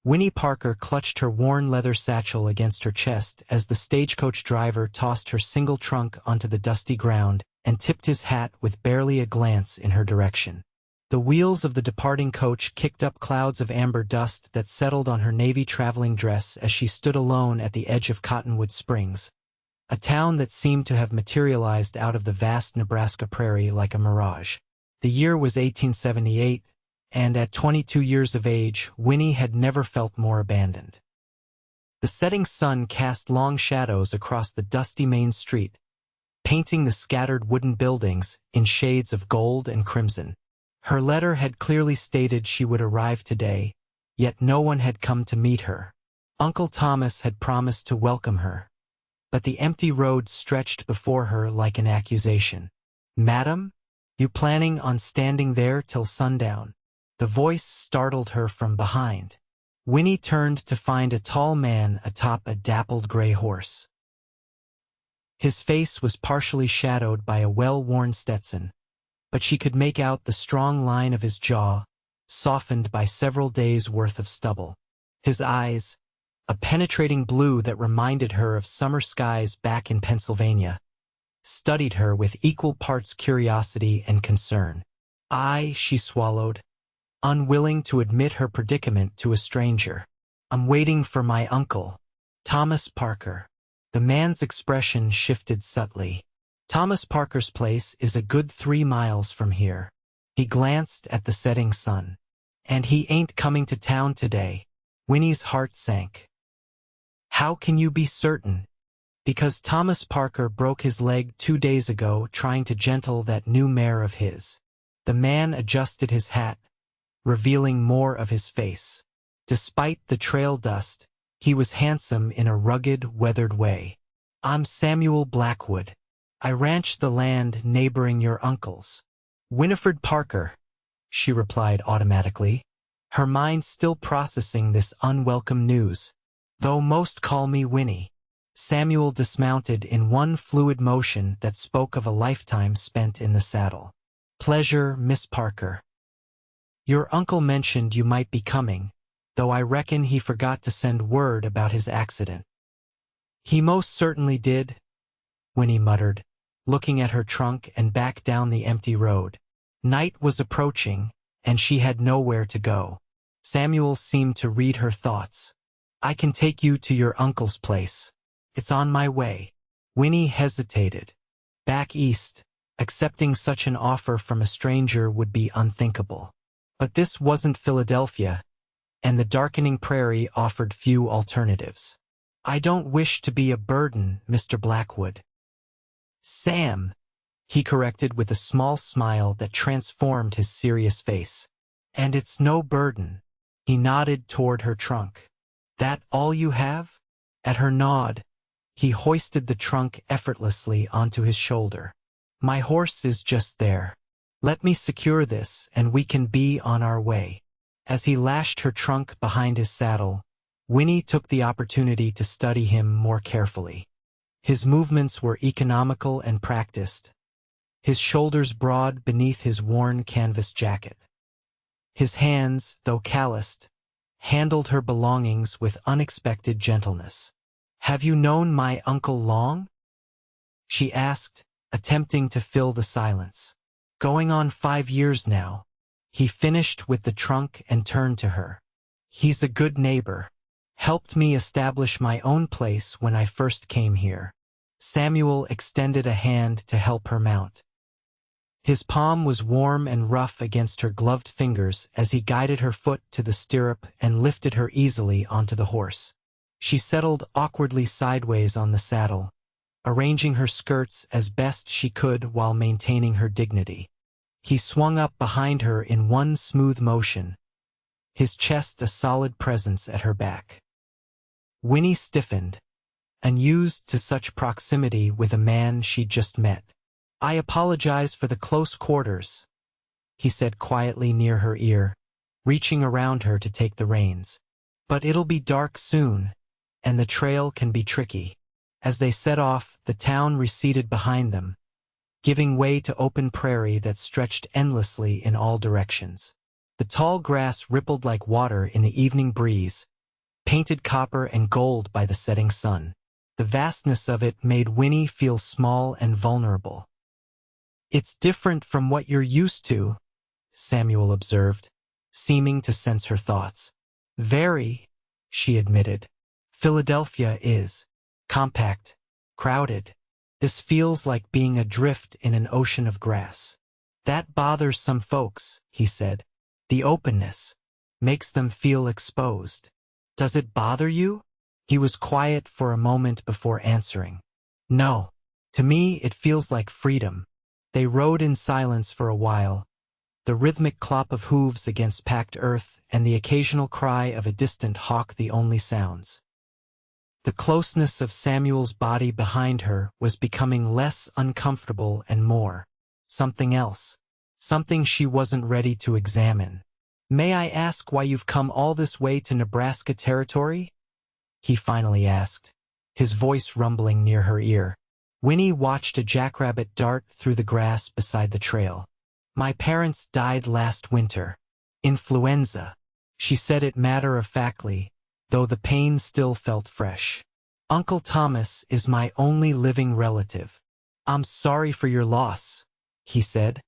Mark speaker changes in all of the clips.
Speaker 1: Winnie Parker clutched her worn leather satchel against her chest as the stagecoach driver tossed her single trunk onto the dusty ground and tipped his hat with barely a glance in her direction. The wheels of the departing coach kicked up clouds of amber dust that settled on her navy traveling dress as she stood alone at the edge of Cottonwood Springs, a town that seemed to have materialized out of the vast Nebraska prairie like a mirage. The year was 1878, and at 22 years of age, Winnie had never felt more abandoned. The setting sun cast long shadows across the dusty main street, painting the scattered wooden buildings in shades of gold and crimson. Her letter had clearly stated she would arrive today, yet no one had come to meet her. Uncle Thomas had promised to welcome her, but the empty road stretched before her like an accusation. "Madam, you planning on standing there till sundown?" The voice startled her from behind. Winnie turned to find a tall man atop a dappled gray horse. His face was partially shadowed by a well-worn Stetson, but she could make out the strong line of his jaw, softened by several days' worth of stubble. His eyes, a penetrating blue that reminded her of summer skies back in Pennsylvania, studied her with equal parts curiosity and concern. She swallowed, unwilling to admit her predicament to a stranger. "I'm waiting for my uncle, Thomas Parker." The man's expression shifted subtly. "Thomas Parker's place is a good 3 miles from here." He glanced at the setting sun. "And he ain't coming to town today." Winnie's heart sank. "How can you be certain?" "Because Thomas Parker broke his leg 2 days ago trying to gentle that new mare of his." The man adjusted his hat, revealing more of his face. Despite the trail dust, he was handsome in a rugged, weathered way. "I'm Samuel Blackwood. I ranch the land neighboring your uncle's." "Winifred Parker," she replied automatically, her mind still processing this unwelcome news. "Though most call me Winnie." Samuel dismounted in one fluid motion that spoke of a lifetime spent in the saddle. "Pleasure, Miss Parker. Your uncle mentioned you might be coming, though I reckon he forgot to send word about his accident." "He most certainly did," Winnie muttered, looking at her trunk and back down the empty road. Night was approaching, and she had nowhere to go. Samuel seemed to read her thoughts. "I can take you to your uncle's place. It's on my way." Winnie hesitated. Back east, accepting such an offer from a stranger would be unthinkable. But this wasn't Philadelphia, and the darkening prairie offered few alternatives. "I don't wish to be a burden, Mr. Blackwood." "Sam," he corrected with a small smile that transformed his serious face. "And it's no burden." He nodded toward her trunk. "That all you have?" At her nod, he hoisted the trunk effortlessly onto his shoulder. "My horse is just there. Let me secure this and we can be on our way." As he lashed her trunk behind his saddle, Winnie took the opportunity to study him more carefully. His movements were economical and practiced, his shoulders broad beneath his worn canvas jacket. His hands, though calloused, handled her belongings with unexpected gentleness. "Have you known my uncle long?" she asked, attempting to fill the silence. "Going on 5 years now." He finished with the trunk and turned to her. "He's a good neighbor. Helped me establish my own place when I first came here." Samuel extended a hand to help her mount. His palm was warm and rough against her gloved fingers as he guided her foot to the stirrup and lifted her easily onto the horse. She settled awkwardly sideways on the saddle, arranging her skirts as best she could while maintaining her dignity. He swung up behind her in one smooth motion, his chest a solid presence at her back. Winnie stiffened, unused to such proximity with a man she'd just met. "I apologize for the close quarters," he said quietly near her ear, reaching around her to take the reins. "But it'll be dark soon, and the trail can be tricky." As they set off, the town receded behind them, giving way to open prairie that stretched endlessly in all directions. The tall grass rippled like water in the evening breeze, painted copper and gold by the setting sun. The vastness of it made Winnie feel small and vulnerable. "It's different from what you're used to," Samuel observed, seeming to sense her thoughts. "Very," she admitted. "Philadelphia is compact, crowded. This feels like being adrift in an ocean of grass." "That bothers some folks," he said. "The openness makes them feel exposed." "Does it bother you?" He was quiet for a moment before answering. "No. To me it feels like freedom." They rode in silence for a while, the rhythmic clop of hooves against packed earth and the occasional cry of a distant hawk the only sounds. The closeness of Samuel's body behind her was becoming less uncomfortable and more something else, something she wasn't ready to examine. "May I ask why you've come all this way to Nebraska territory?" he finally asked, his voice rumbling near her ear. Winnie watched a jackrabbit dart through the grass beside the trail. "My parents died last winter. Influenza." She said it matter-of-factly, though the pain still felt fresh. "Uncle Thomas is my only living relative." "I'm sorry for your loss," he said,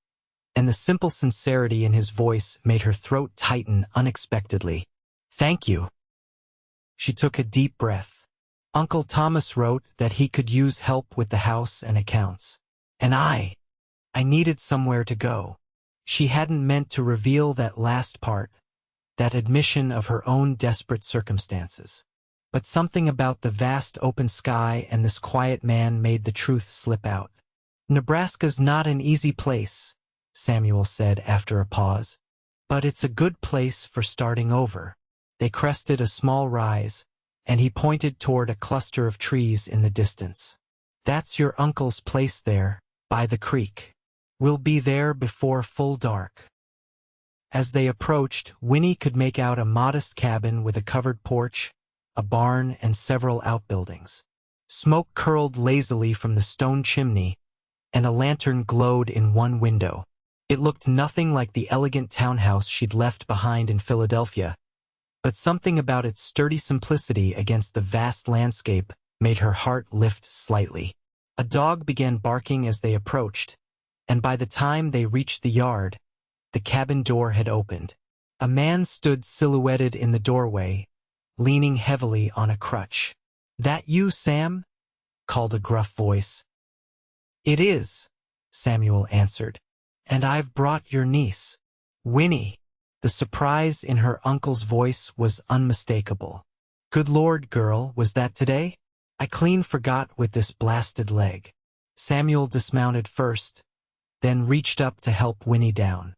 Speaker 1: and the simple sincerity in his voice made her throat tighten unexpectedly. "Thank you." She took a deep breath. "Uncle Thomas wrote that he could use help with the house and accounts. And I needed somewhere to go." She hadn't meant to reveal that last part, that admission of her own desperate circumstances. But something about the vast open sky and this quiet man made the truth slip out. "Nebraska's not an easy place," Samuel said after a pause. "But it's a good place for starting over." They crested a small rise, and he pointed toward a cluster of trees in the distance. "That's your uncle's place there, by the creek. We'll be there before full dark." As they approached, Winnie could make out a modest cabin with a covered porch, a barn, and several outbuildings. Smoke curled lazily from the stone chimney, and a lantern glowed in one window. It looked nothing like the elegant townhouse she'd left behind in Philadelphia, but something about its sturdy simplicity against the vast landscape made her heart lift slightly. A dog began barking as they approached, and by the time they reached the yard, the cabin door had opened. A man stood silhouetted in the doorway, leaning heavily on a crutch. "That you, Sam?" called a gruff voice. "It is," Samuel answered. "And I've brought your niece, Winnie." The surprise in her uncle's voice was unmistakable. "Good Lord, girl, was that today? I clean forgot with this blasted leg." Samuel dismounted first, then reached up to help Winnie down.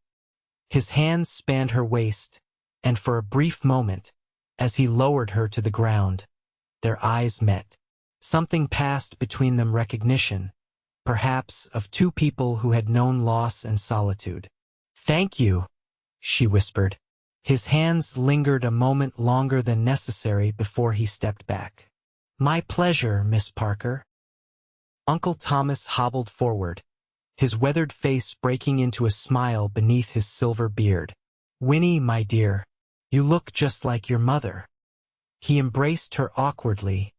Speaker 1: His hands spanned her waist, and for a brief moment, as he lowered her to the ground, their eyes met. Something passed between them, recognition, perhaps, of two people who had known loss and solitude. "Thank you," she whispered. His hands lingered a moment longer than necessary before he stepped back. "My pleasure, Miss Parker." Uncle Thomas hobbled forward, his weathered face breaking into a smile beneath his silver beard. "Winnie, my dear, you look just like your mother." He embraced her awkwardly,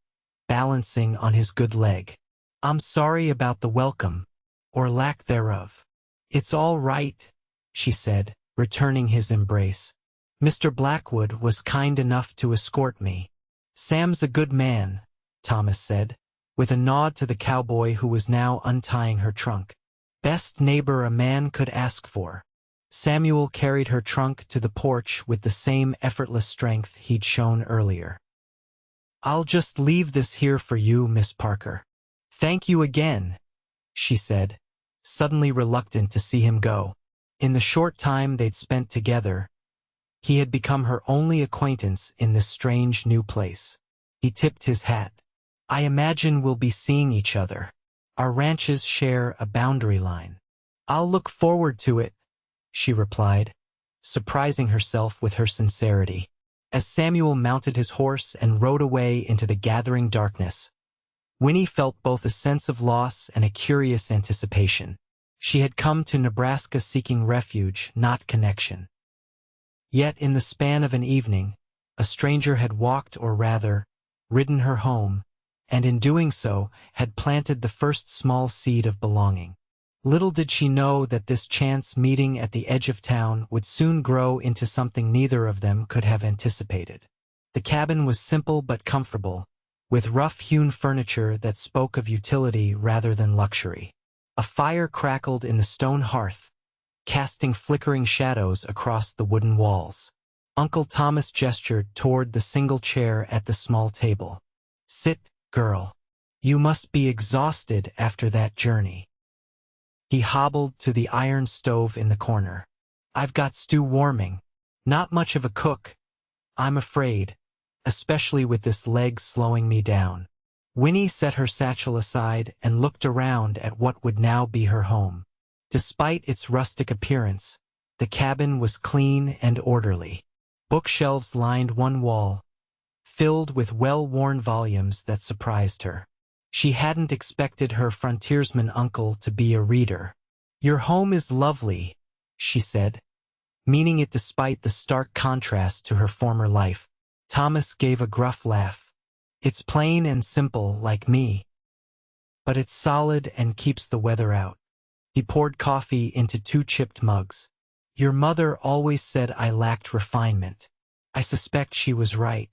Speaker 1: balancing on his good leg. "I'm sorry about the welcome, or lack thereof." "It's all right," she said, returning his embrace. "Mr. Blackwood was kind enough to escort me." "Sam's a good man," Thomas said, with a nod to the cowboy who was now untying her trunk. "Best neighbor a man could ask for." Samuel carried her trunk to the porch with the same effortless strength he'd shown earlier. "I'll just leave this here for you, Miss Parker." "Thank you again," she said, suddenly reluctant to see him go. In the short time they'd spent together, he had become her only acquaintance in this strange new place. He tipped his hat. "I imagine we'll be seeing each other. Our ranches share a boundary line." "I'll look forward to it," she replied, surprising herself with her sincerity. As Samuel mounted his horse and rode away into the gathering darkness, Winnie felt both a sense of loss and a curious anticipation. She had come to Nebraska seeking refuge, not connection. Yet in the span of an evening, a stranger had walked, or rather, ridden her home, and in doing so, had planted the first small seed of belonging. Little did she know that this chance meeting at the edge of town would soon grow into something neither of them could have anticipated. The cabin was simple but comfortable, with rough-hewn furniture that spoke of utility rather than luxury. A fire crackled in the stone hearth, casting flickering shadows across the wooden walls. Uncle Thomas gestured toward the single chair at the small table. "Sit, girl. You must be exhausted after that journey." He hobbled to the iron stove in the corner. "I've got stew warming. Not much of a cook, I'm afraid, especially with this leg slowing me down." Winnie set her satchel aside and looked around at what would now be her home. Despite its rustic appearance, the cabin was clean and orderly. Bookshelves lined one wall, filled with well-worn volumes that surprised her. She hadn't expected her frontiersman uncle to be a reader. "Your home is lovely," she said, meaning it despite the stark contrast to her former life. Thomas gave a gruff laugh. "It's plain and simple like me, but it's solid and keeps the weather out." He poured coffee into 2 chipped mugs. "Your mother always said I lacked refinement. I suspect she was right."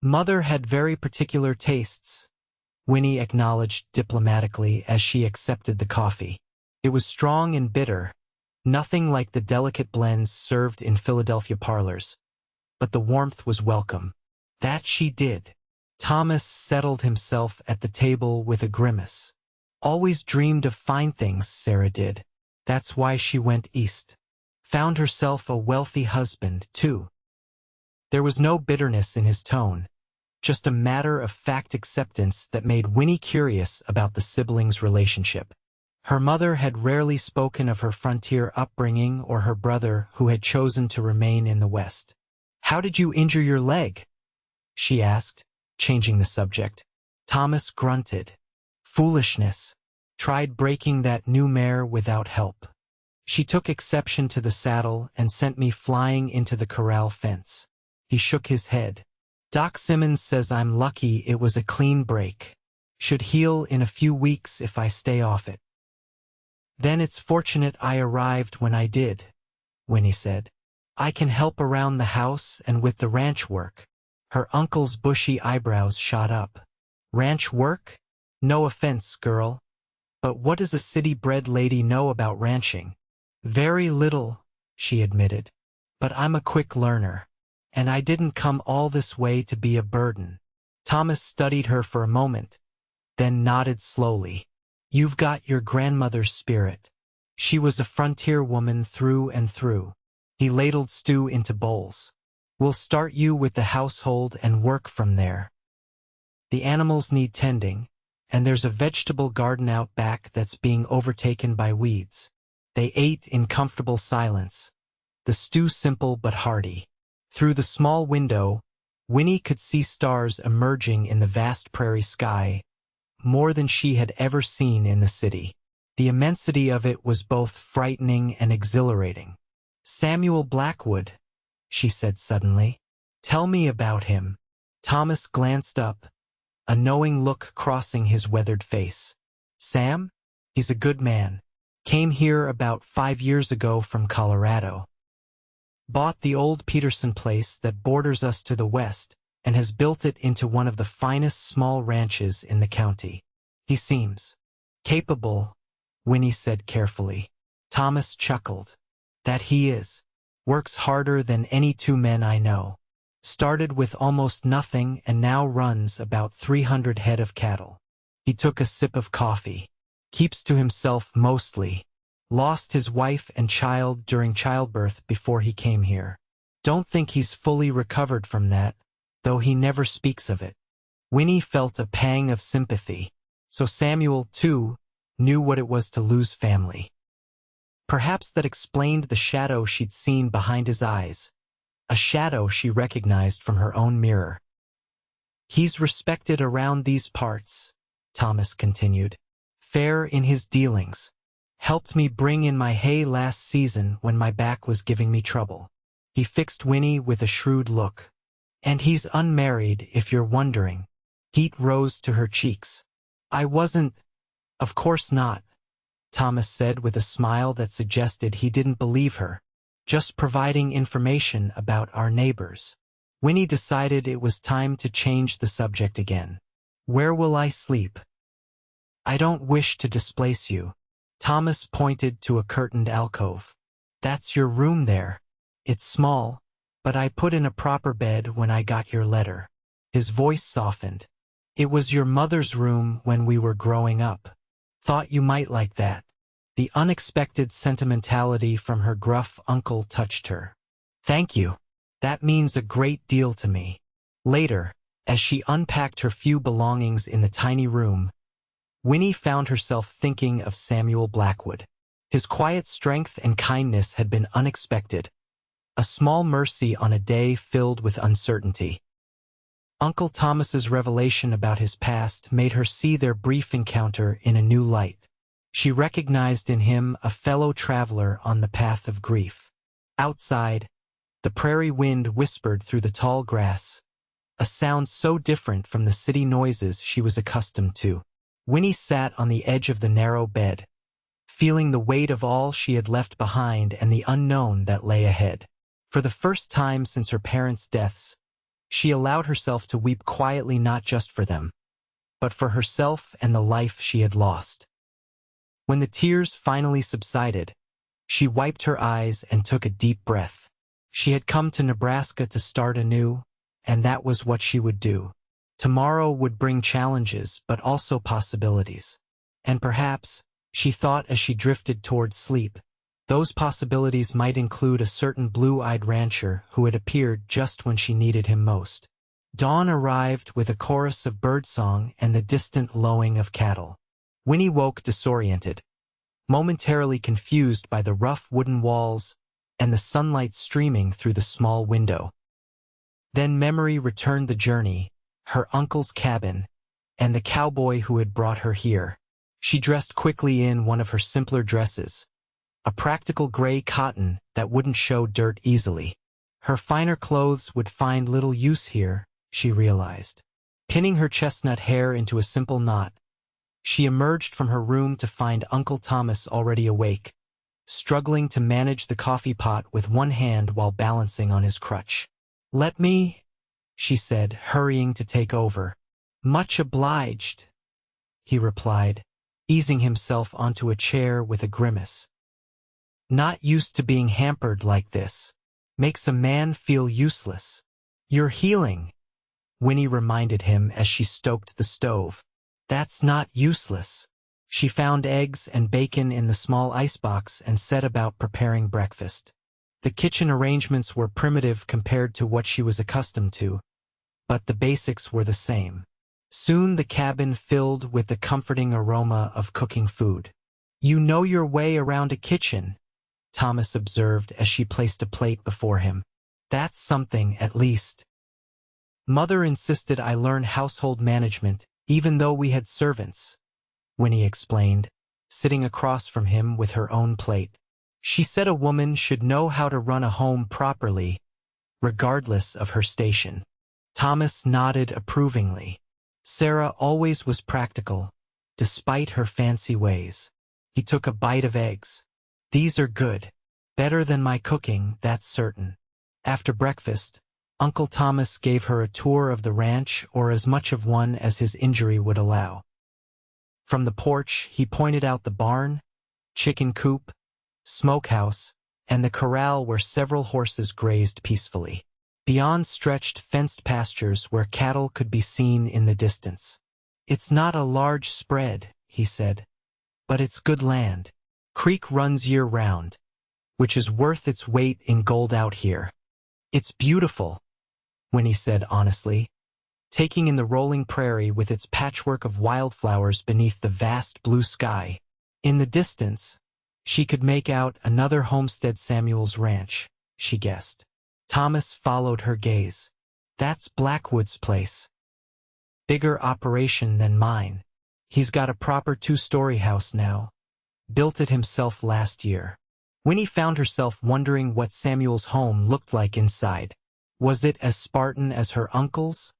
Speaker 1: "Mother had very particular tastes," Winnie acknowledged diplomatically as she accepted the coffee. It was strong and bitter, nothing like the delicate blends served in Philadelphia parlors, but the warmth was welcome. That she did. Thomas settled himself at the table with a grimace. "Always dreamed of fine things, Sarah did. That's why she went east. Found herself a wealthy husband, too." There was no bitterness in his tone, just a matter-of-fact acceptance that made Winnie curious about the siblings' relationship. Her mother had rarely spoken of her frontier upbringing or her brother who had chosen to remain in the West. "How did you injure your leg?" she asked, changing the subject. Thomas grunted. "Foolishness. Tried breaking that new mare without help. She took exception to the saddle and sent me flying into the corral fence." He shook his head. "Doc Simmons says I'm lucky it was a clean break. Should heal in a few weeks if I stay off it." "Then it's fortunate I arrived when I did," Winnie said. "I can help around the house and with the ranch work." Her uncle's bushy eyebrows shot up. "Ranch work? No offense, girl, but what does a city-bred lady know about ranching?" "Very little," she admitted, "but I'm a quick learner. And I didn't come all this way to be a burden." Thomas studied her for a moment, then nodded slowly. "You've got your grandmother's spirit. She was a frontier woman through and through." He ladled stew into bowls. "We'll start you with the household and work from there. The animals need tending, and there's a vegetable garden out back that's being overtaken by weeds." They ate in comfortable silence, the stew simple but hearty. Through the small window, Winnie could see stars emerging in the vast prairie sky, more than she had ever seen in the city. The immensity of it was both frightening and exhilarating. "Samuel Blackwood," she said suddenly. "Tell me about him." Thomas glanced up, a knowing look crossing his weathered face. "Sam? He's a good man. Came here about 5 years ago from Colorado. Bought the old Peterson place that borders us to the west and has built it into one of the finest small ranches in the county. He seems capable," Winnie said carefully. Thomas chuckled. "That he is. Works harder than any 2 men I know. Started with almost nothing and now runs about 300 head of cattle." He took a sip of coffee. "Keeps to himself mostly. Lost his wife and child during childbirth before he came here. Don't think he's fully recovered from that, though he never speaks of it." Winnie felt a pang of sympathy. So Samuel, too, knew what it was to lose family. Perhaps that explained the shadow she'd seen behind his eyes, a shadow she recognized from her own mirror. "He's respected around these parts," Thomas continued. "Fair in his dealings. Helped me bring in my hay last season when my back was giving me trouble." He He fixed Winnie with a shrewd look. And he's unmarried, if you're wondering. Heat rose to her cheeks. I wasn't. Of course not, Thomas said with a smile that suggested he didn't believe her. Just providing information about our neighbors. Winnie decided it was time to change the subject again. Where will I sleep? I don't wish to displace you. Thomas pointed to a curtained alcove. That's your room there. It's small, but I put in a proper bed when I got your letter. His voice softened. It was your mother's room when we were growing up. Thought you might like that. The unexpected sentimentality from her gruff uncle touched her. Thank you. That means a great deal to me. Later, as she unpacked her few belongings in the tiny room, Winnie found herself thinking of Samuel Blackwood. His quiet strength and kindness had been unexpected, a small mercy on a day filled with uncertainty. Uncle Thomas's revelation about his past made her see their brief encounter in a new light. She recognized in him a fellow traveler on the path of grief. Outside, the prairie wind whispered through the tall grass, a sound so different from the city noises she was accustomed to. Winnie sat on the edge of the narrow bed, feeling the weight of all she had left behind and the unknown that lay ahead. For the first time since her parents' deaths, she allowed herself to weep quietly, not just for them, but for herself and the life she had lost. When the tears finally subsided, she wiped her eyes and took a deep breath. She had come to Nebraska to start anew, and that was what she would do. Tomorrow would bring challenges, but also possibilities. And perhaps, she thought as she drifted toward sleep, those possibilities might include a certain blue-eyed rancher who had appeared just when she needed him most. Dawn arrived with a chorus of birdsong and the distant lowing of cattle. Winnie woke disoriented, momentarily confused by the rough wooden walls and the sunlight streaming through the small window. Then memory returned: the journey, her uncle's cabin, and the cowboy who had brought her here. She dressed quickly in one of her simpler dresses, a practical gray cotton that wouldn't show dirt easily. Her finer clothes would find little use here, she realized. Pinning her chestnut hair into a simple knot, she emerged from her room to find Uncle Thomas already awake, struggling to manage the coffee pot with one hand while balancing on his crutch. Let me, she said, hurrying to take over. Much obliged, he replied, easing himself onto a chair with a grimace. Not used to being hampered like this. Makes a man feel useless. You're healing, Winnie reminded him as she stoked the stove. That's not useless. She found eggs and bacon in the small icebox and set about preparing breakfast. The kitchen arrangements were primitive compared to what she was accustomed to, but the basics were the same. Soon the cabin filled with the comforting aroma of cooking food. You know your way around a kitchen, Thomas observed as she placed a plate before him. That's something, at least. Mother insisted I learn household management, even though we had servants, Winnie explained, sitting across from him with her own plate. She said a woman should know how to run a home properly, regardless of her station. Thomas nodded approvingly. Sarah always was practical, despite her fancy ways. He took a bite of eggs. These are good. Better than my cooking, that's certain. After breakfast, Uncle Thomas gave her a tour of the ranch, or as much of one as his injury would allow. From the porch, he pointed out the barn, chicken coop, smokehouse, and the corral where several horses grazed peacefully. Beyond stretched fenced pastures where cattle could be seen in the distance. It's not a large spread, he said, but it's good land. Creek runs year-round, which is worth its weight in gold out here. It's beautiful, Winnie said honestly, taking in the rolling prairie with its patchwork of wildflowers beneath the vast blue sky. In the distance, she could make out another homestead, Samuel's ranch, she guessed. Thomas followed her gaze. That's Blackwood's place. Bigger operation than mine. He's got a proper 2-story house now. Built it himself last year. Winnie found herself wondering what Samuel's home looked like inside. Was it as Spartan as her uncle's?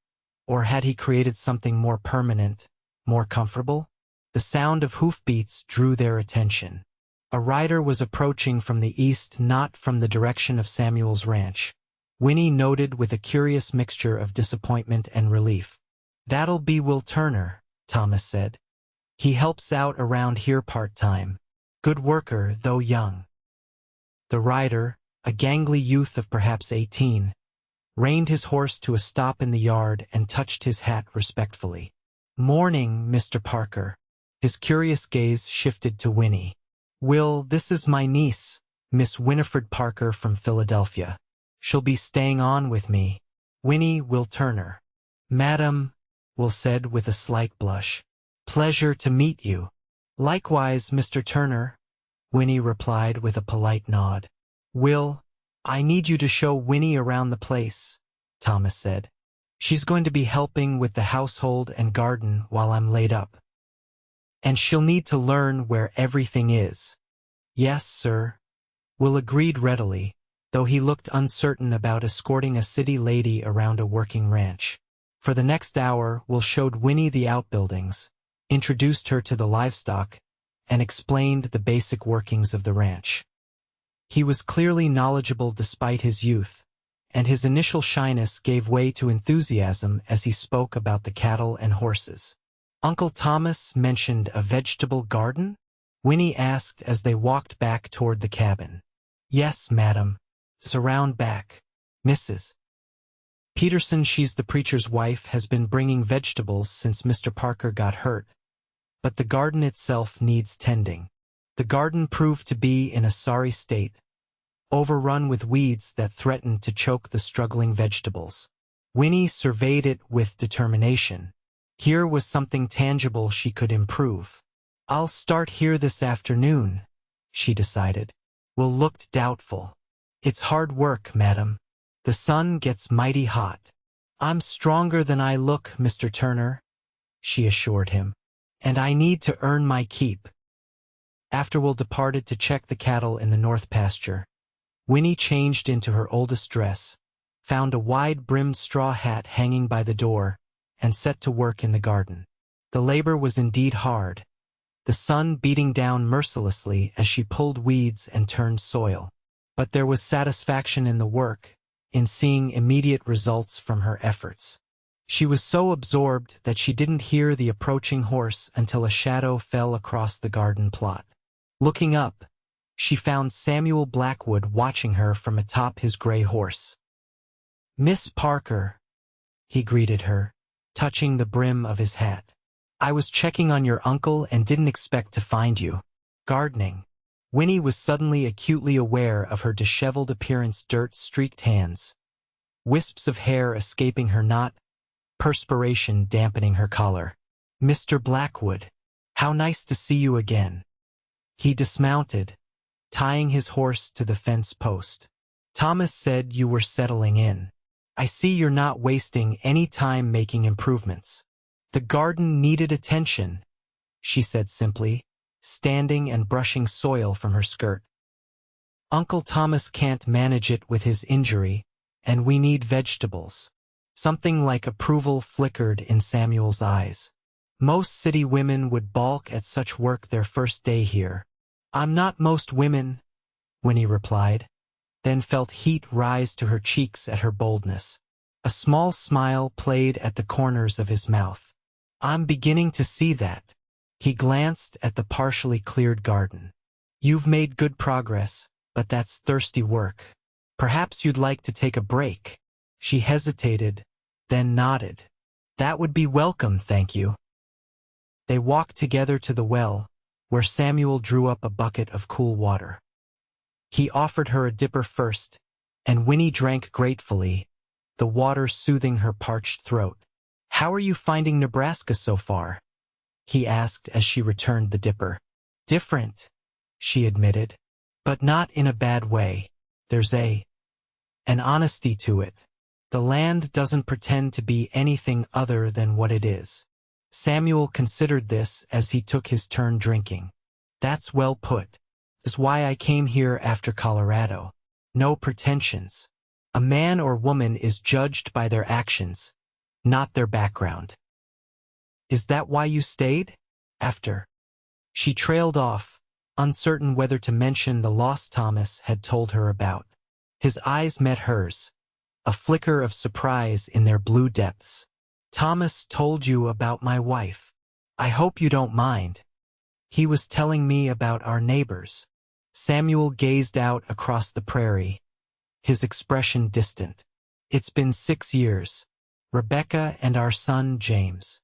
Speaker 1: Or had he created something more permanent, more comfortable? The sound of hoofbeats drew their attention. A rider was approaching from the east, not from the direction of Samuel's ranch. Winnie noted with a curious mixture of disappointment and relief. "That'll be Will Turner," Thomas said. "He helps out around here part-time. Good worker, though young." The rider, a gangly youth of perhaps 18, reined his horse to a stop in the yard and touched his hat respectfully. "Morning, Mr. Parker." His curious gaze shifted to Winnie. "Will, this is my niece, Miss Winifred Parker from Philadelphia. She'll be staying on with me. Winnie, Will Turner." "Madam," Will said with a slight blush. "Pleasure to meet you." "Likewise, Mr. Turner," Winnie replied with a polite nod. "Will, I need you to show Winnie around the place," Thomas said. "She's going to be helping with the household and garden while I'm laid up. And she'll need to learn where everything is." "Yes, sir," Will agreed readily, though he looked uncertain about escorting a city lady around a working ranch. For the next hour, Will showed Winnie the outbuildings, introduced her to the livestock, and explained the basic workings of the ranch. He was clearly knowledgeable despite his youth, and his initial shyness gave way to enthusiasm as he spoke about the cattle and horses. "Uncle Thomas mentioned a vegetable garden?" Winnie asked as they walked back toward the cabin. "Yes, madam. It's around back. Mrs. Peterson, she's the preacher's wife, has been bringing vegetables since Mr. Parker got hurt, but the garden itself needs tending." The garden proved to be in a sorry state, overrun with weeds that threatened to choke the struggling vegetables. Winnie surveyed it with determination. Here was something tangible she could improve. "I'll start here this afternoon," she decided. Will looked doubtful. "It's hard work, madam. The sun gets mighty hot." "I'm stronger than I look, Mr. Turner," she assured him. "And I need to earn my keep." After Will departed to check the cattle in the north pasture, Winnie changed into her oldest dress, found a wide-brimmed straw hat hanging by the door, and set to work in the garden. The labor was indeed hard, the sun beating down mercilessly as she pulled weeds and turned soil. But there was satisfaction in the work, in seeing immediate results from her efforts. She was so absorbed that she didn't hear the approaching horse until a shadow fell across the garden plot. Looking up, she found Samuel Blackwood watching her from atop his gray horse. "Miss Parker," he greeted her, touching the brim of his hat. "I was checking on your uncle and didn't expect to find you. Gardening." Winnie was suddenly acutely aware of her disheveled appearance, dirt-streaked hands, wisps of hair escaping her knot, perspiration dampening her collar. "Mr. Blackwood, how nice to see you again." He dismounted, tying his horse to the fence post. "Thomas said you were settling in. I see you're not wasting any time making improvements." "The garden needed attention," she said simply, standing and brushing soil from her skirt. "Uncle Thomas can't manage it with his injury, and we need vegetables." Something like approval flickered in Samuel's eyes. Most city women would balk at such work their first day here. "I'm not most women," Winnie replied, then felt heat rise to her cheeks at her boldness. A small smile played at the corners of his mouth. "I'm beginning to see that." He glanced at the partially cleared garden. "You've made good progress, but that's thirsty work. Perhaps you'd like to take a break." She hesitated, then nodded. "That would be welcome, thank you." They walked together to the well, where Samuel drew up a bucket of cool water. He offered her a dipper first, and Winnie drank gratefully, the water soothing her parched throat. "How are you finding Nebraska so far?" he asked as she returned the dipper. "Different," she admitted, "but not in a bad way. There's an honesty to it. The land doesn't pretend to be anything other than what it is." Samuel considered this as he took his turn drinking. "That's well put. That's why I came here after Colorado. No pretensions. A man or woman is judged by their actions, not their background. Is that why you stayed? After. She trailed off, uncertain whether to mention the loss Thomas had told her about. His eyes met hers, a flicker of surprise in their blue depths. Thomas told you about my wife. I hope you don't mind. He was telling me about our neighbors. Samuel gazed out across the prairie, his expression distant. It's been 6 years. Rebecca and our son James.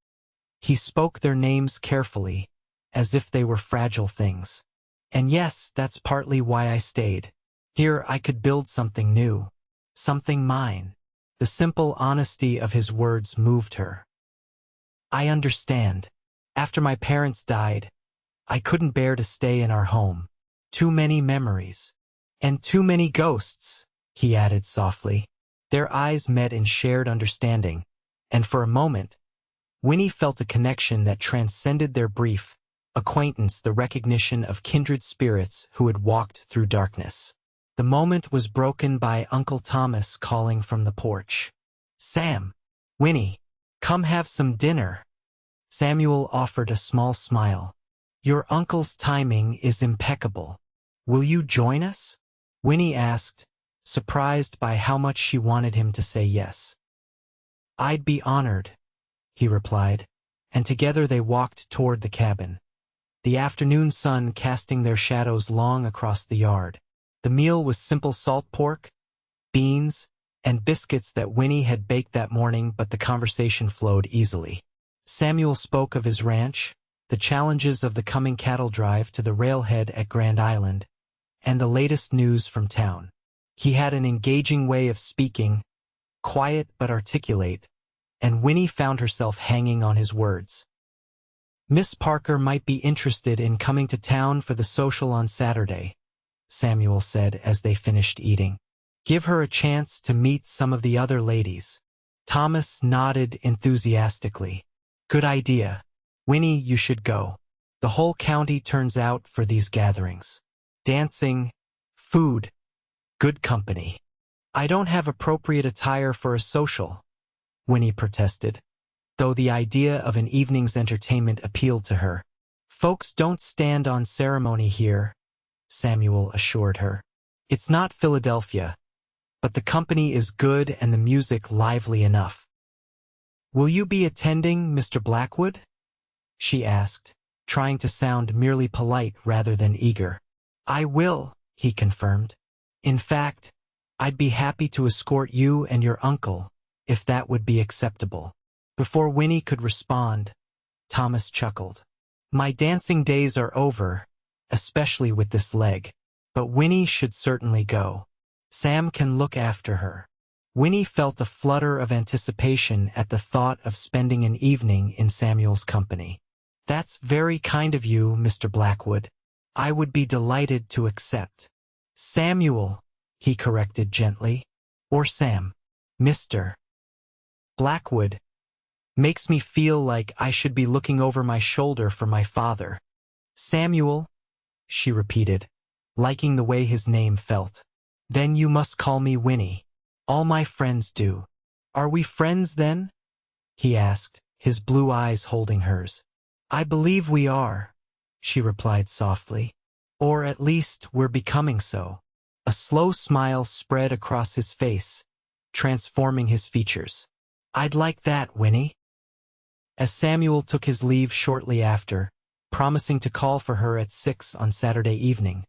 Speaker 1: He spoke their names carefully, as if they were fragile things. And yes, that's partly why I stayed. Here I could build something new, something mine. The simple honesty of his words moved her. I understand. After my parents died, I couldn't bear to stay in our home. Too many memories. And too many ghosts, he added softly. Their eyes met in shared understanding, and for a moment, Winnie felt a connection that transcended their brief acquaintance, the recognition of kindred spirits who had walked through darkness. The moment was broken by Uncle Thomas calling from the porch. Sam, Winnie, come have some dinner. Samuel offered a small smile. Your uncle's timing is impeccable. Will you join us? Winnie asked, surprised by how much she wanted him to say yes. I'd be honored, he replied, and together they walked toward the cabin, the afternoon sun casting their shadows long across the yard. The meal was simple salt pork, beans, and biscuits that Winnie had baked that morning, but the conversation flowed easily. Samuel spoke of his ranch, the challenges of the coming cattle drive to the railhead at Grand Island, and the latest news from town. He had an engaging way of speaking, quiet but articulate, and Winnie found herself hanging on his words. Miss Parker might be interested in coming to town for the social on Saturday, Samuel said as they finished eating. Give her a chance to meet some of the other ladies. Thomas nodded enthusiastically. Good idea. Winnie, you should go. The whole county turns out for these gatherings. Dancing, food, good company. I don't have appropriate attire for a social, Winnie protested, though the idea of an evening's entertainment appealed to her. Folks don't stand on ceremony here, Samuel assured her. It's not Philadelphia, but the company is good and the music lively enough. Will you be attending, Mr. Blackwood? She asked, trying to sound merely polite rather than eager. I will, he confirmed. In fact, I'd be happy to escort you and your uncle, if that would be acceptable. Before Winnie could respond, Thomas chuckled. My dancing days are over, especially with this leg, but Winnie should certainly go. Sam can look after her. Winnie felt a flutter of anticipation at the thought of spending an evening in Samuel's company. That's very kind of you, Mr. Blackwood. I would be delighted to accept. Samuel, he corrected gently. Or Sam. Mr. Blackwood. Makes me feel like I should be looking over my shoulder for my father. Samuel, she repeated, liking the way his name felt. Then you must call me Winnie. All my friends do. Are we friends then? He asked, his blue eyes holding hers. I believe we are, she replied softly. Or at least we're becoming so. A slow smile spread across his face, transforming his features. I'd like that, Winnie. As Samuel took his leave shortly after, promising to call for her at 6 on Saturday evening,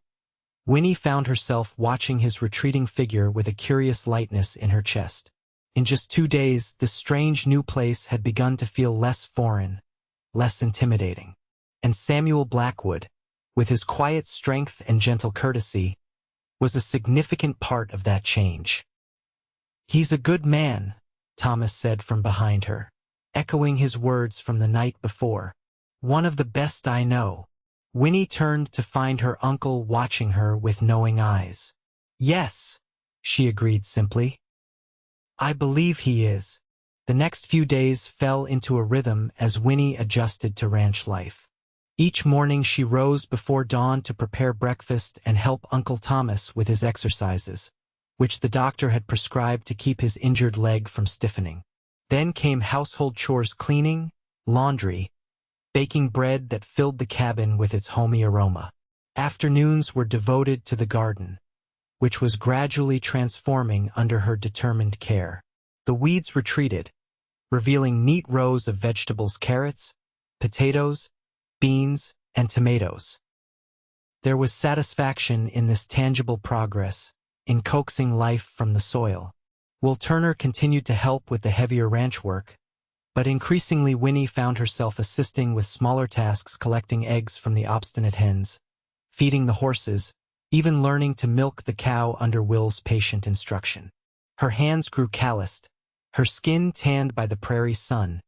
Speaker 1: Winnie found herself watching his retreating figure with a curious lightness in her chest. In just 2 days, this strange new place had begun to feel less foreign, less intimidating. And Samuel Blackwood, with his quiet strength and gentle courtesy, was a significant part of that change. He's a good man, Thomas said from behind her, echoing his words from the night before. One of the best I know. Winnie turned to find her uncle watching her with knowing eyes. Yes, she agreed simply. I believe he is. The next few days fell into a rhythm as Winnie adjusted to ranch life. Each morning she rose before dawn to prepare breakfast and help Uncle Thomas with his exercises, which the doctor had prescribed to keep his injured leg from stiffening. Then came household chores: cleaning, laundry, baking bread that filled the cabin with its homey aroma. Afternoons were devoted to the garden, which was gradually transforming under her determined care. The weeds retreated, revealing neat rows of vegetables: carrots, potatoes, beans, and tomatoes. There was satisfaction in this tangible progress, in coaxing life from the soil. Will Turner continued to help with the heavier ranch work, but increasingly Winnie found herself assisting with smaller tasks: collecting eggs from the obstinate hens, feeding the horses, even learning to milk the cow under Will's patient instruction. Her hands grew calloused, her skin tanned by the prairie sun,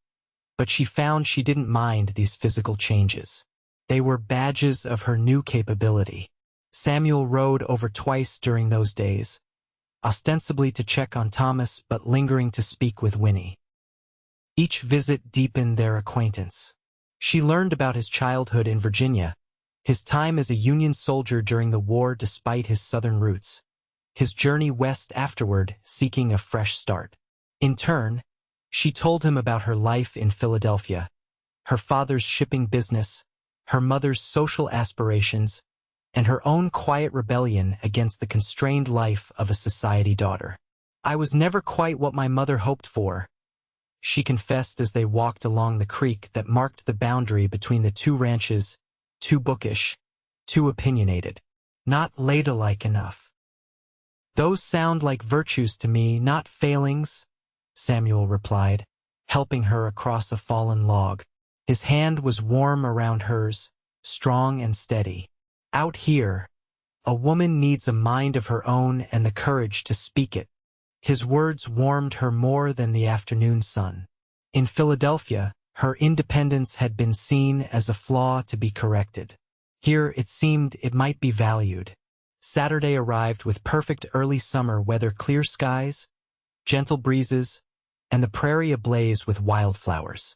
Speaker 1: but she found she didn't mind these physical changes. They were badges of her new capability. Samuel rode over twice during those days, ostensibly to check on Thomas but lingering to speak with Winnie. Each visit deepened their acquaintance. She learned about his childhood in Virginia, his time as a Union soldier during the war despite his Southern roots, his journey west afterward seeking a fresh start. In turn, she told him about her life in Philadelphia, her father's shipping business, her mother's social aspirations, and her own quiet rebellion against the constrained life of a society daughter. "I was never quite what my mother hoped for," she confessed as they walked along the creek that marked the boundary between the two ranches. "Too bookish, too opinionated, not ladylike enough." "Those sound like virtues to me, not failings," Samuel replied, helping her across a fallen log. His hand was warm around hers, strong and steady. "Out here, a woman needs a mind of her own and the courage to speak it." His words warmed her more than the afternoon sun. In Philadelphia, her independence had been seen as a flaw to be corrected. Here it seemed it might be valued. Saturday arrived with perfect early summer weather: clear skies, gentle breezes, and the prairie ablaze with wildflowers.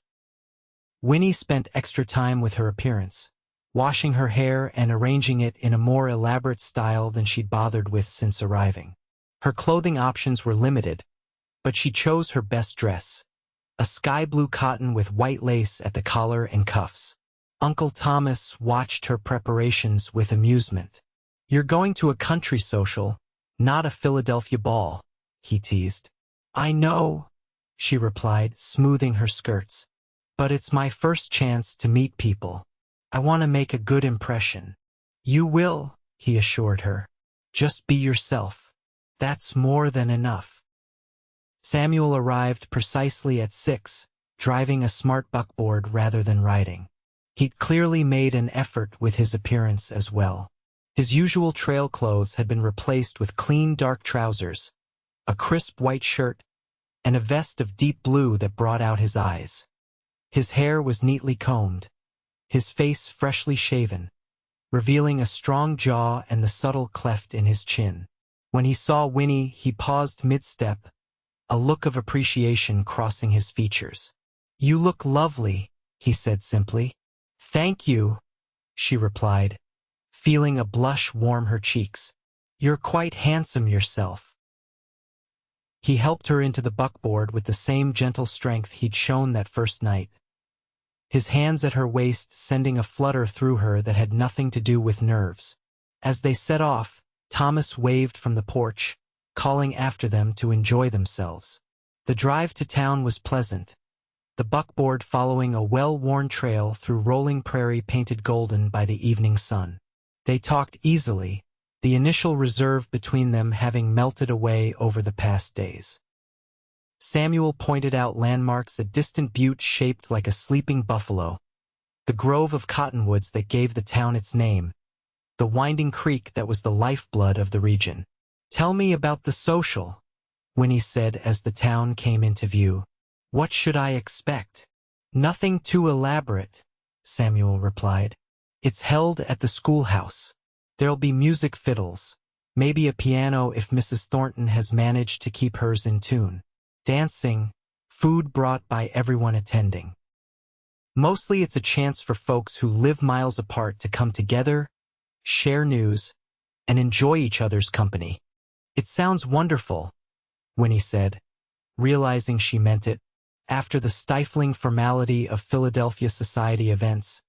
Speaker 1: Winnie spent extra time with her appearance, washing her hair and arranging it in a more elaborate style than she'd bothered with since arriving. Her clothing options were limited, but she chose her best dress, a sky-blue cotton with white lace at the collar and cuffs. Uncle Thomas watched her preparations with amusement. "You're going to a country social, not a Philadelphia ball," he teased. "I know," she replied, smoothing her skirts. "But it's my first chance to meet people. I want to make a good impression." "You will," he assured her. "Just be yourself. That's more than enough." Samuel arrived precisely at 6, driving a smart buckboard rather than riding. He'd clearly made an effort with his appearance as well. His usual trail clothes had been replaced with clean dark trousers, a crisp white shirt, and a vest of deep blue that brought out his eyes. His hair was neatly combed, his face freshly shaven, revealing a strong jaw and the subtle cleft in his chin. When he saw Winnie, he paused mid-step, a look of appreciation crossing his features. "You look lovely," he said simply. "Thank you," she replied, feeling a blush warm her cheeks. "You're quite handsome yourself." He helped her into the buckboard with the same gentle strength he'd shown that first night, his hands at her waist sending a flutter through her that had nothing to do with nerves. As they set off, Thomas waved from the porch, calling after them to enjoy themselves. The drive to town was pleasant, the buckboard following a well-worn trail through rolling prairie painted golden by the evening sun. They talked easily, the initial reserve between them having melted away over the past days. Samuel pointed out landmarks: a distant butte shaped like a sleeping buffalo, the grove of cottonwoods that gave the town its name, the winding creek that was the lifeblood of the region. "Tell me about the social," Winnie said as the town came into view. "What should I expect?" "Nothing too elaborate," Samuel replied. "It's held at the schoolhouse. There'll be music, fiddles, maybe a piano if Mrs. Thornton has managed to keep hers in tune. Dancing, food brought by everyone attending." Mostly it's a chance for folks who live miles apart to come together, share news, and enjoy each other's company. It sounds wonderful, Winnie said, realizing she meant it. After the stifling formality of Philadelphia society events,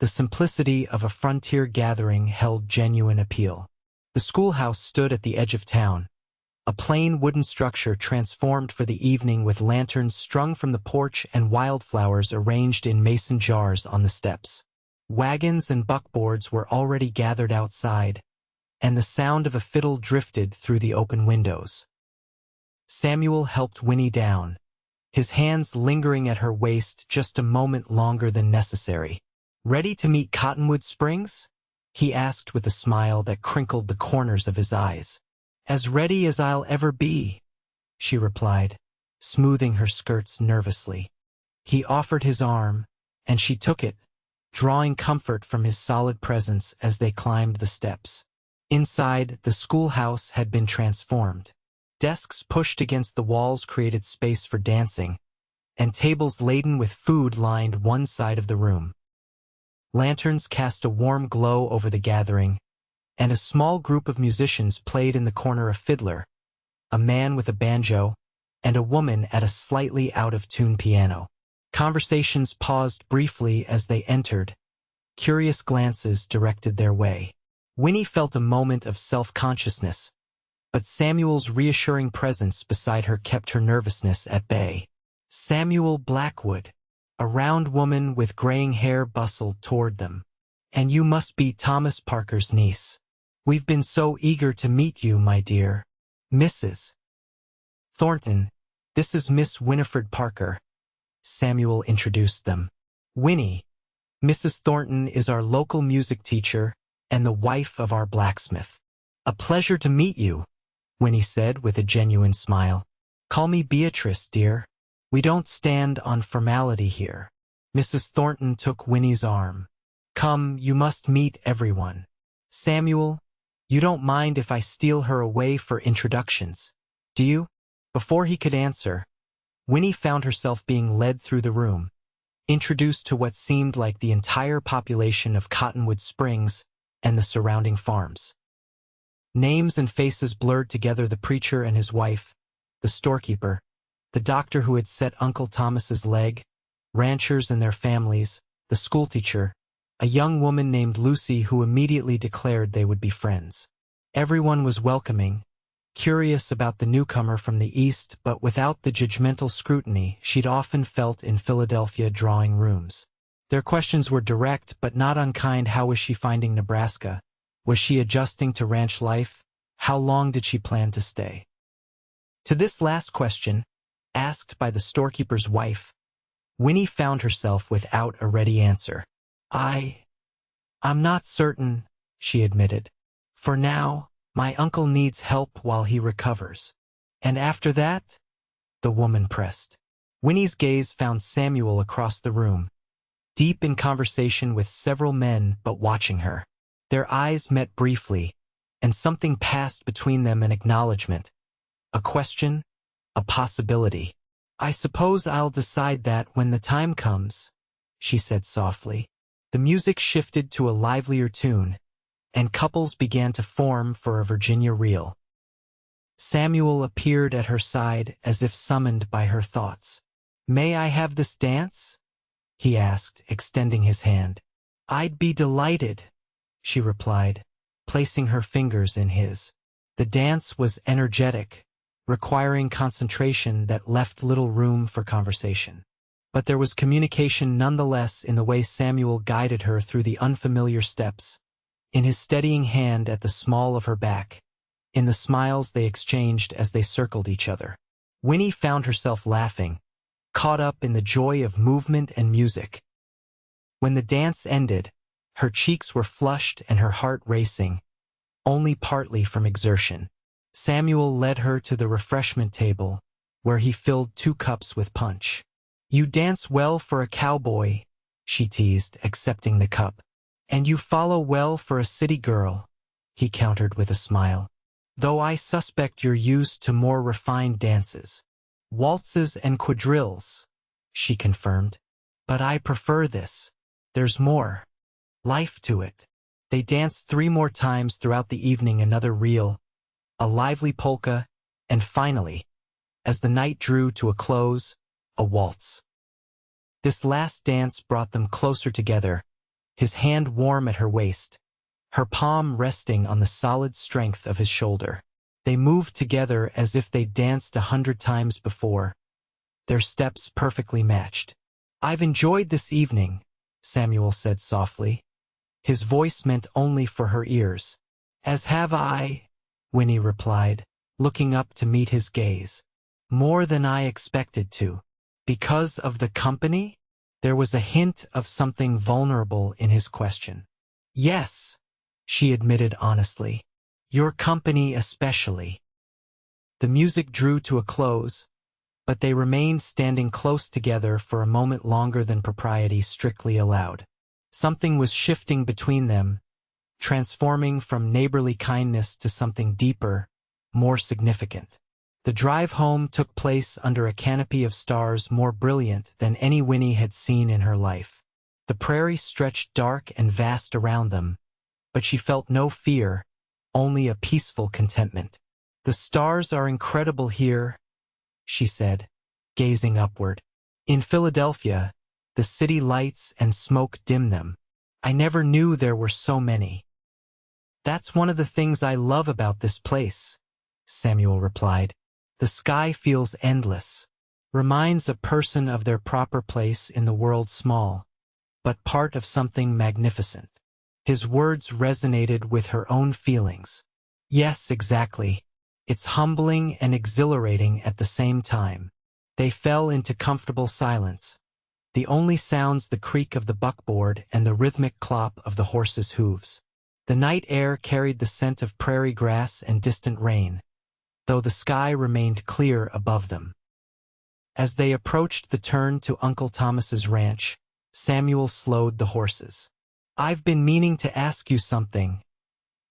Speaker 1: the simplicity of a frontier gathering held genuine appeal. The schoolhouse stood at the edge of town, a plain wooden structure transformed for the evening with lanterns strung from the porch and wildflowers arranged in mason jars on the steps. Wagons and buckboards were already gathered outside, and the sound of a fiddle drifted through the open windows. Samuel helped Winnie down, his hands lingering at her waist just a moment longer than necessary. "Ready to meet Cottonwood Springs?" he asked with a smile that crinkled the corners of his eyes. "As ready as I'll ever be," she replied, smoothing her skirts nervously. He offered his arm, and she took it, drawing comfort from his solid presence as they climbed the steps. Inside, the schoolhouse had been transformed. Desks pushed against the walls created space for dancing, and tables laden with food lined one side of the room. Lanterns cast a warm glow over the gathering, and a small group of musicians played in the corner: a fiddler, a man with a banjo, and a woman at a slightly out-of-tune piano. Conversations paused briefly as they entered. Curious glances directed their way. Winnie felt a moment of self-consciousness, but Samuel's reassuring presence beside her kept her nervousness at bay. Samuel Blackwood, a round woman with graying hair, bustled toward them. "And you must be Thomas Parker's niece. We've been so eager to meet you, my dear. Mrs. Thornton, this is Miss Winifred Parker." Samuel introduced them. "Winnie, Mrs. Thornton is our local music teacher and the wife of our blacksmith." "A pleasure to meet you," Winnie said with a genuine smile. "Call me Beatrice, dear. We don't stand on formality here." Mrs. Thornton took Winnie's arm. "Come, you must meet everyone. Samuel, you don't mind if I steal her away for introductions, do you?" Before he could answer, Winnie found herself being led through the room, introduced to what seemed like the entire population of Cottonwood Springs and the surrounding farms. Names and faces blurred together: the preacher and his wife, the storekeeper, the doctor who had set Uncle Thomas's leg, ranchers and their families, the schoolteacher, a young woman named Lucy who immediately declared they would be friends. Everyone was welcoming, curious about the newcomer from the east, but without the judgmental scrutiny she'd often felt in Philadelphia drawing rooms. Their questions were direct but not unkind. How was she finding Nebraska? Was she adjusting to ranch life? How long did she plan to stay? To this last question, asked by the storekeeper's wife, Winnie found herself without a ready answer. I'm not certain," she admitted. "For now, my uncle needs help while he recovers." "And after that?" the woman pressed. Winnie's gaze found Samuel across the room, deep in conversation with several men but watching her. Their eyes met briefly, and something passed between them: an acknowledgement, a question, a possibility. "I suppose I'll decide that when the time comes," she said softly. The music shifted to a livelier tune, and couples began to form for a Virginia reel. Samuel appeared at her side as if summoned by her thoughts. "May I have this dance?" he asked, extending his hand. "I'd be delighted," she replied, placing her fingers in his. The dance was energetic, requiring concentration that left little room for conversation. But there was communication nonetheless in the way Samuel guided her through the unfamiliar steps, in his steadying hand at the small of her back, in the smiles they exchanged as they circled each other. Winnie found herself laughing, caught up in the joy of movement and music. When the dance ended, her cheeks were flushed and her heart racing, only partly from exertion. Samuel led her to the refreshment table, where he filled 2 cups with punch. "You dance well for a cowboy," she teased, accepting the cup. "And you follow well for a city girl," he countered with a smile. "Though I suspect you're used to more refined dances." "Waltzes and quadrilles," she confirmed. But I prefer this. There's more life to it. They danced 3 more times throughout the evening, another reel, a lively polka, and finally, as the night drew to a close, a waltz. This last dance brought them closer together, his hand warm at her waist, her palm resting on the solid strength of his shoulder. They moved together as if they'd danced 100 times before, their steps perfectly matched. "I've enjoyed this evening," Samuel said softly. His voice meant only for her ears. "As have I," Winnie replied, looking up to meet his gaze. "More than I expected to." "Because of the company?" There was a hint of something vulnerable in his question. "Yes," she admitted honestly. "Your company especially." The music drew to a close, but they remained standing close together for a moment longer than propriety strictly allowed. Something was shifting between them, transforming from neighborly kindness to something deeper, more significant. The drive home took place under a canopy of stars more brilliant than any Winnie had seen in her life. The prairie stretched dark and vast around them, but she felt no fear, only a peaceful contentment. "The stars are incredible here," she said, gazing upward. "In Philadelphia, the city lights and smoke dim them. I never knew there were so many." "That's one of the things I love about this place," Samuel replied. "The sky feels endless, reminds a person of their proper place in the world, small, but part of something magnificent." His words resonated with her own feelings. "Yes, exactly. It's humbling and exhilarating at the same time." They fell into comfortable silence, the only sounds the creak of the buckboard and the rhythmic clop of the horses' hooves. The night air carried the scent of prairie grass and distant rain, though the sky remained clear above them. As they approached the turn to Uncle Thomas's ranch, Samuel slowed the horses. "I've been meaning to ask you something,"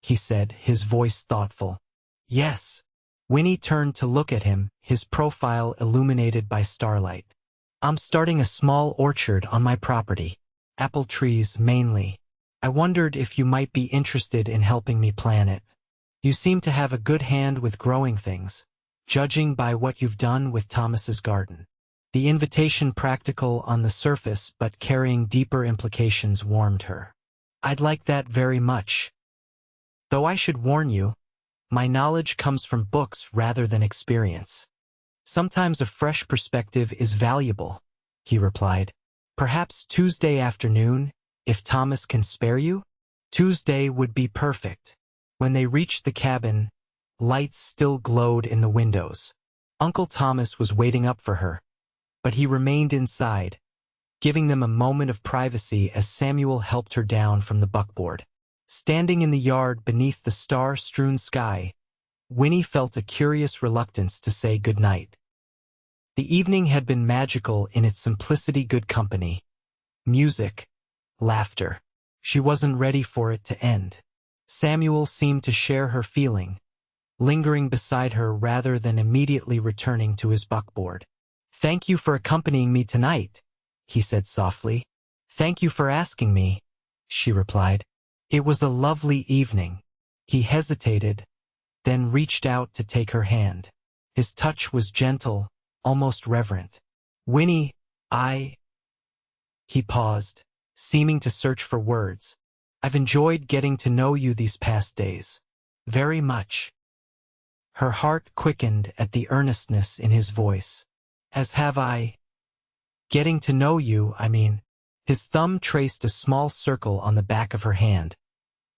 Speaker 1: he said, his voice thoughtful. "Yes." Winnie turned to look at him, his profile illuminated by starlight. "I'm starting a small orchard on my property. Apple trees mainly. I wondered if you might be interested in helping me plan it. You seem to have a good hand with growing things, judging by what you've done with Thomas's garden." The invitation, practical on the surface but carrying deeper implications, warmed her. "I'd like that very much. Though I should warn you, my knowledge comes from books rather than experience. Sometimes a fresh perspective is valuable," he replied. "Perhaps Tuesday afternoon, if Thomas can spare you?" Tuesday would be perfect. When they reached the cabin, lights still glowed in the windows. Uncle Thomas was waiting up for her, but he remained inside, giving them a moment of privacy as Samuel helped her down from the buckboard. Standing in the yard beneath the star-strewn sky, Winnie felt a curious reluctance to say good night. The evening had been magical in its simplicity, good company, music, laughter. She wasn't ready for it to end. Samuel seemed to share her feeling, lingering beside her rather than immediately returning to his buckboard. "Thank you for accompanying me tonight," he said softly. "Thank you for asking me," she replied. "It was a lovely evening." He hesitated, then reached out to take her hand. His touch was gentle, almost reverent. "Winnie, He paused, seeming to search for words. "I've enjoyed getting to know you these past days. Very much." Her heart quickened at the earnestness in his voice. "As have I. Getting to know you, I mean." His thumb traced a small circle on the back of her hand,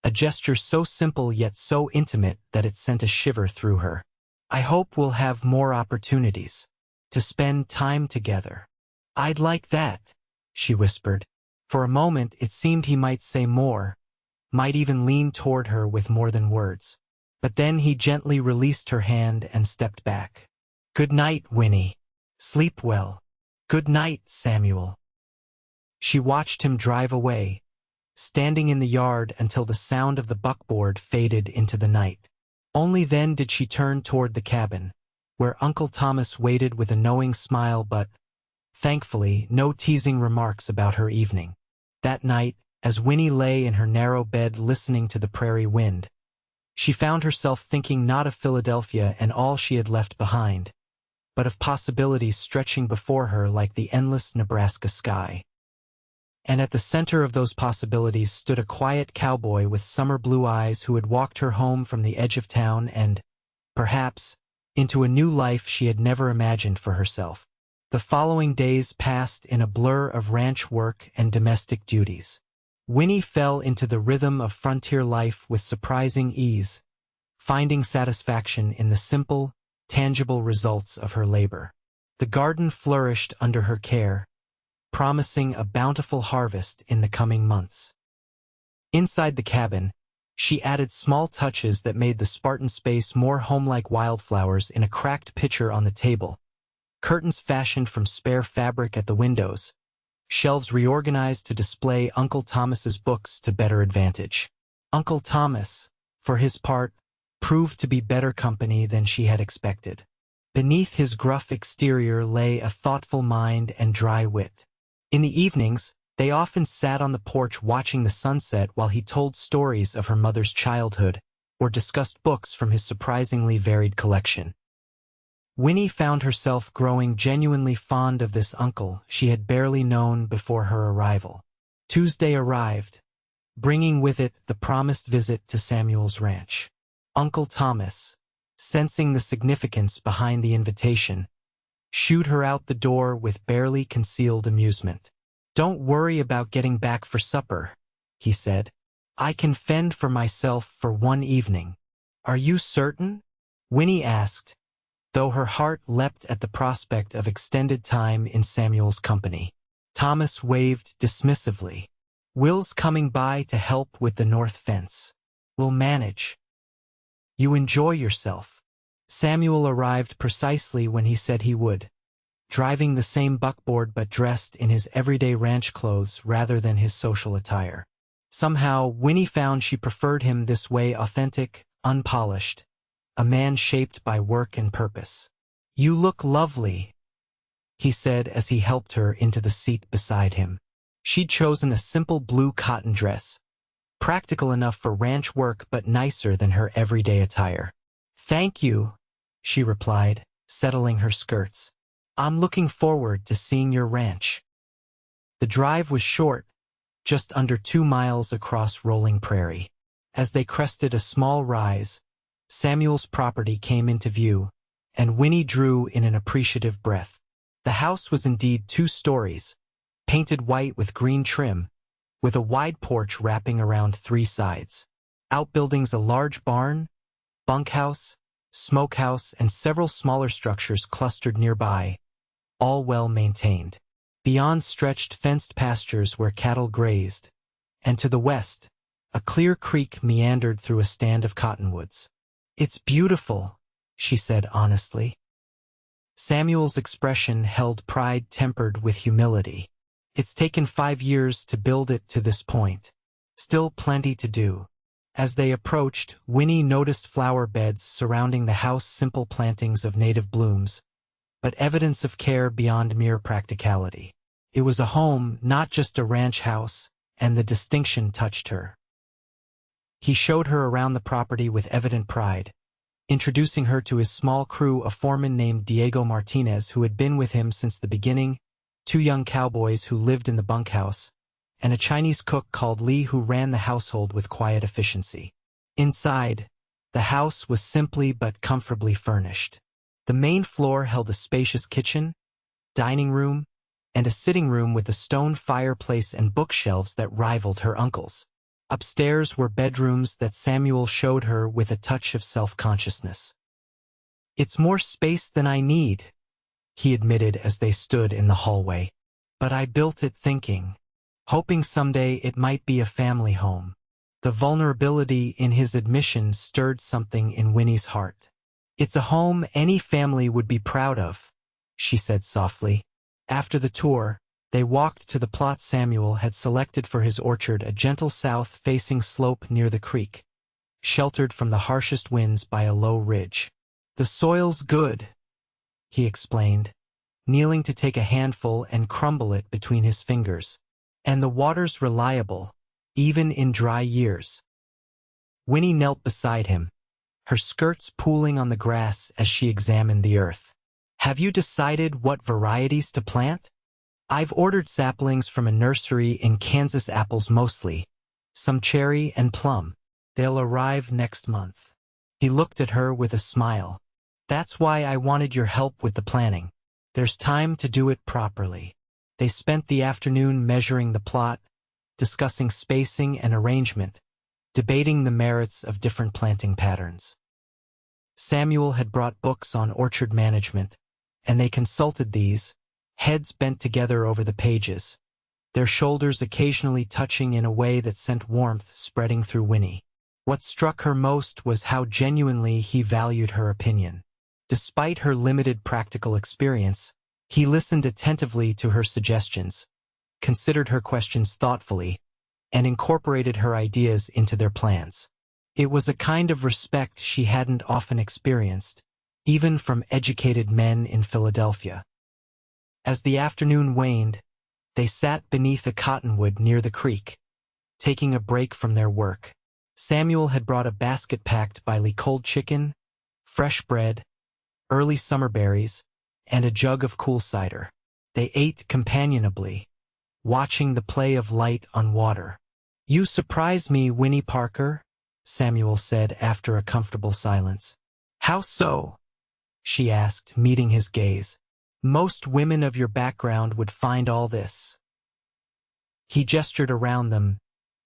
Speaker 1: a gesture so simple yet so intimate that it sent a shiver through her. "I hope we'll have more opportunities to spend time together." "I'd like that," she whispered. For a moment it seemed he might say more, might even lean toward her with more than words. But then he gently released her hand and stepped back. "Good night, Winnie. Sleep well." "Good night, Samuel." She watched him drive away, standing in the yard until the sound of the buckboard faded into the night. Only then did she turn toward the cabin, where Uncle Thomas waited with a knowing smile, but Thankfully, no teasing remarks about her evening. That night, as Winnie lay in her narrow bed listening to the prairie wind, she found herself thinking not of Philadelphia and all she had left behind, but of possibilities stretching before her like the endless Nebraska sky. And at the center of those possibilities stood a quiet cowboy with summer blue eyes who had walked her home from the edge of town and, perhaps, into a new life she had never imagined for herself. The following days passed in a blur of ranch work and domestic duties. Winnie fell into the rhythm of frontier life with surprising ease, finding satisfaction in the simple, tangible results of her labor. The garden flourished under her care, promising a bountiful harvest in the coming months. Inside the cabin, she added small touches that made the Spartan space more homelike. Wildflowers in a cracked pitcher on the table, curtains fashioned from spare fabric at the windows, shelves reorganized to display Uncle Thomas's books to better advantage. Uncle Thomas, for his part, proved to be better company than she had expected. Beneath his gruff exterior lay a thoughtful mind and dry wit. In the evenings, they often sat on the porch watching the sunset while he told stories of her mother's childhood or discussed books from his surprisingly varied collection. Winnie found herself growing genuinely fond of this uncle she had barely known before her arrival. Tuesday arrived, bringing with it the promised visit to Samuel's ranch. Uncle Thomas, sensing the significance behind the invitation, shooed her out the door with barely concealed amusement. "Don't worry about getting back for supper," he said. "I can fend for myself for one evening." "Are you certain?" Winnie asked, though her heart leapt at the prospect of extended time in Samuel's company. Thomas waved dismissively. "Will's coming by to help with the north fence. We'll manage. You enjoy yourself." Samuel arrived precisely when he said he would, driving the same buckboard but dressed in his everyday ranch clothes rather than his social attire. Somehow, Winnie found she preferred him this way, authentic, unpolished, a man shaped by work and purpose. "You look lovely," he said as he helped her into the seat beside him. She'd chosen a simple blue cotton dress, practical enough for ranch work but nicer than her everyday attire. "Thank you," she replied, settling her skirts. "I'm looking forward to seeing your ranch." The drive was short, just under 2 miles across rolling prairie. As they crested a small rise, Samuel's property came into view, and Winnie drew in an appreciative breath. The house was indeed 2 stories, painted white with green trim, with a wide porch wrapping around 3 sides. Outbuildings, a large barn, bunkhouse, smokehouse, and several smaller structures clustered nearby, all well maintained. Beyond stretched fenced pastures where cattle grazed, and to the west, a clear creek meandered through a stand of cottonwoods. "It's beautiful," she said honestly. Samuel's expression held pride tempered with humility. "It's taken 5 years to build it to this point. Still plenty to do." As they approached, Winnie noticed flower beds surrounding the house, simple plantings of native blooms, but evidence of care beyond mere practicality. It was a home, not just a ranch house, and the distinction touched her. He showed her around the property with evident pride, introducing her to his small crew, a foreman named Diego Martinez who had been with him since the beginning, 2 young cowboys who lived in the bunkhouse, and a Chinese cook called Lee who ran the household with quiet efficiency. Inside, the house was simply but comfortably furnished. The main floor held a spacious kitchen, dining room, and a sitting room with a stone fireplace and bookshelves that rivaled her uncle's. Upstairs were bedrooms that Samuel showed her with a touch of self-consciousness. "It's more space than I need," he admitted as they stood in the hallway. "But I built it hoping someday it might be a family home." The vulnerability in his admission stirred something in Winnie's heart. "It's a home any family would be proud of," she said softly. After the tour, they walked to the plot Samuel had selected for his orchard, a gentle south-facing slope near the creek, sheltered from the harshest winds by a low ridge. "The soil's good," he explained, kneeling to take a handful and crumble it between his fingers. And the water's reliable, even in dry years. Winnie knelt beside him, her skirts pooling on the grass as she examined the earth. Have you decided what varieties to plant? I've ordered saplings from a nursery in Kansas, apples mostly, some cherry and plum. They'll arrive next month. He looked at her with a smile. That's why I wanted your help with the planning. There's time to do it properly. They spent the afternoon measuring the plot, discussing spacing and arrangement, debating the merits of different planting patterns. Samuel had brought books on orchard management, and they consulted these, heads bent together over the pages, their shoulders occasionally touching in a way that sent warmth spreading through Winnie. What struck her most was how genuinely he valued her opinion. Despite her limited practical experience, he listened attentively to her suggestions, considered her questions thoughtfully, and incorporated her ideas into their plans. It was a kind of respect she hadn't often experienced, even from educated men in Philadelphia. As the afternoon waned, they sat beneath a cottonwood near the creek, taking a break from their work. Samuel had brought a basket packed by cold chicken, fresh bread, early summer berries, and a jug of cool cider. They ate companionably, watching the play of light on water. You surprise me, Winnie Parker, Samuel said after a comfortable silence. How so? She asked, meeting his gaze. Most women of your background would find all this. He gestured around them,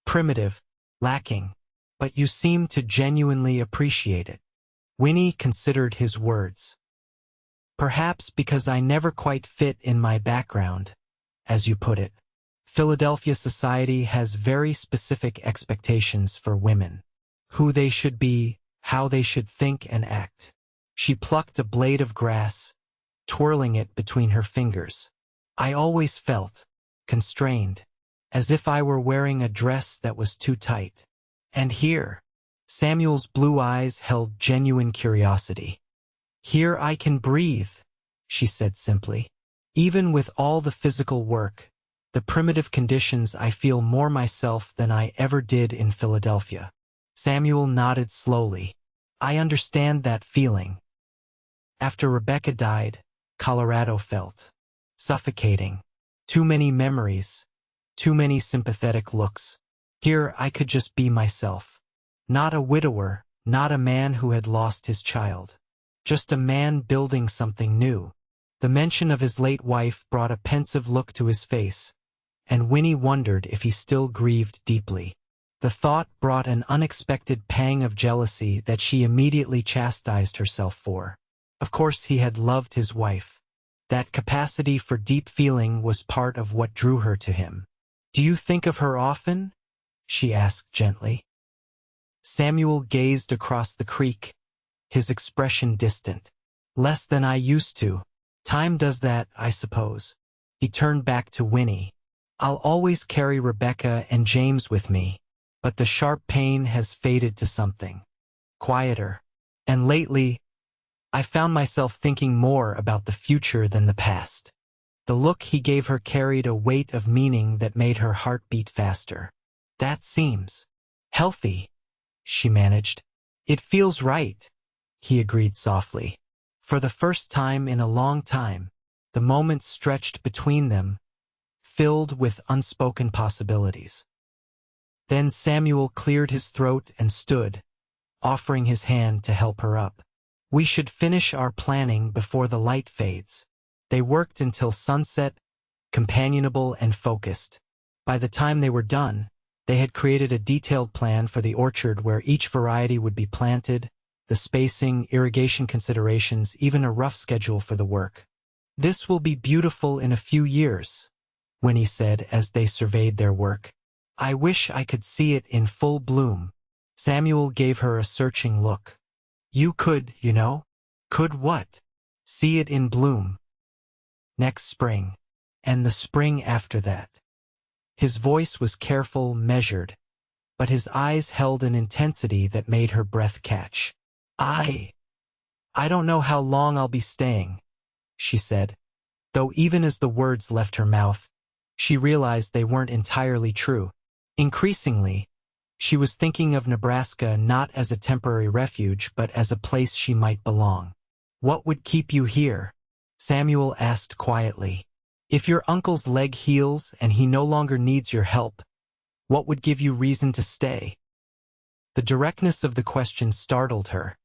Speaker 1: primitive, lacking. But you seem to genuinely appreciate it. Winnie considered his words. Perhaps because I never quite fit in my background, as you put it. Philadelphia society has very specific expectations for women. Who they should be, how they should think and act. She plucked a blade of grass, twirling it between her fingers. I always felt constrained, as if I were wearing a dress that was too tight. And here, Samuel's blue eyes held genuine curiosity. Here I can breathe, she said simply. Even with all the physical work, the primitive conditions, I feel more myself than I ever did in Philadelphia. Samuel nodded slowly. I understand that feeling. After Rebecca died, Colorado felt suffocating. Too many memories, too many sympathetic looks. Here I could just be myself. Not a widower, not a man who had lost his child. Just a man building something new. The mention of his late wife brought a pensive look to his face, and Winnie wondered if he still grieved deeply. The thought brought an unexpected pang of jealousy that she immediately chastised herself for. Of course he had loved his wife. That capacity for deep feeling was part of what drew her to him. Do you think of her often? She asked gently. Samuel gazed across the creek, his expression distant. Less than I used to. Time does that, I suppose. He turned back to Winnie. I'll always carry Rebecca and James with me, but the sharp pain has faded to something quieter. And lately, I found myself thinking more about the future than the past. The look he gave her carried a weight of meaning that made her heart beat faster. That seems healthy, she managed. It feels right, he agreed softly. For the first time in a long time, the moments stretched between them, filled with unspoken possibilities. Then Samuel cleared his throat and stood, offering his hand to help her up. We should finish our planning before the light fades. They worked until sunset, companionable and focused. By the time they were done, they had created a detailed plan for the orchard where each variety would be planted, the spacing, irrigation considerations, even a rough schedule for the work. This will be beautiful in a few years, Winnie said as they surveyed their work. I wish I could see it in full bloom. Samuel gave her a searching look. You could, you know. Could what? See it in bloom. Next spring. And the spring after that. His voice was careful, measured, but his eyes held an intensity that made her breath catch. I don't know how long I'll be staying, she said. though even as the words left her mouth, she realized they weren't entirely true. Increasingly, she was thinking of Nebraska not as a temporary refuge but as a place she might belong. "What would keep you here?" Samuel asked quietly. "If your uncle's leg heals and he no longer needs your help, what would give you reason to stay?" The directness of the question startled her,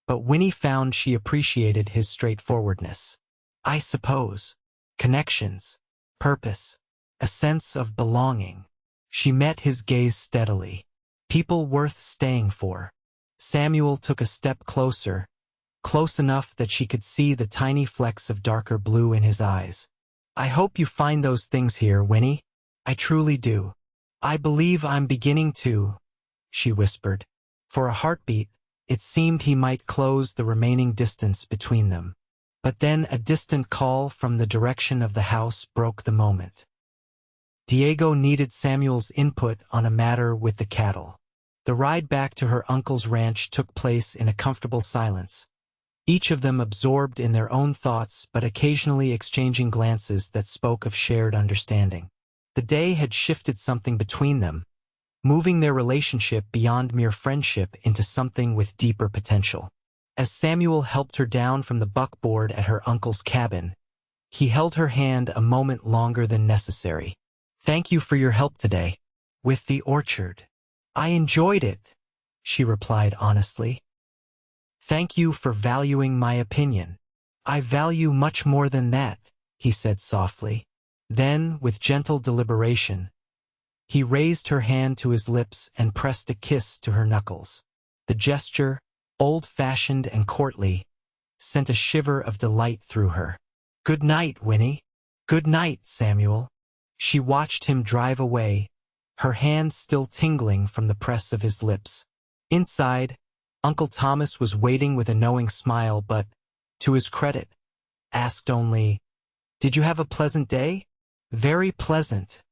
Speaker 1: but Winnie found she appreciated his straightforwardness. "I suppose. Connections. Purpose. A sense of belonging." She met his gaze steadily. "People worth staying for." Samuel took a step closer, close enough that she could see the tiny flecks of darker blue in his eyes. "I hope you find those things here, Winnie. I truly do." "I believe I'm beginning to," she whispered. For a heartbeat, it seemed he might close the remaining distance between them. But then a distant call from the direction of the house broke the moment. Diego needed Samuel's input on a matter with the cattle. The ride back to her uncle's ranch took place in a comfortable silence, each of them absorbed in their own thoughts but occasionally exchanging glances that spoke of shared understanding. The day had shifted something between them, moving their relationship beyond mere friendship into something with deeper potential. As Samuel helped her down from the buckboard at her uncle's cabin, he held her hand a moment longer than necessary. "Thank you for your help today. With the orchard." "I enjoyed it," she replied honestly. "Thank you for valuing my opinion." "I value much more than that," he said softly. Then, with gentle deliberation, he raised her hand to his lips and pressed a kiss to her knuckles. The gesture, old-fashioned and courtly, sent a shiver of delight through her. "Good night, Winnie." "Good night, Samuel." She watched him drive away, her hand still tingling from the press of his lips. Inside, Uncle Thomas was waiting with a knowing smile but, to his credit, asked only, "Did you have a pleasant day?" "Very pleasant,"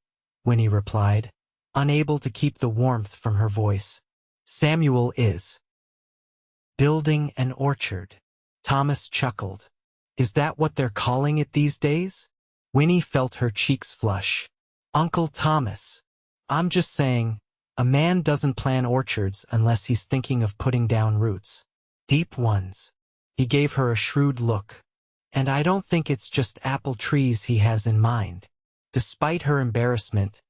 Speaker 1: Winnie replied, unable to keep the warmth from her voice. "Samuel is building an orchard." Thomas chuckled. "Is that what they're calling it these days?" Winnie felt her cheeks flush. "Uncle Thomas, I'm just saying, a man doesn't plan orchards unless he's thinking of putting down roots. Deep ones." He gave her a shrewd look. "And I don't think it's just apple trees he has in mind." Despite her embarrassment,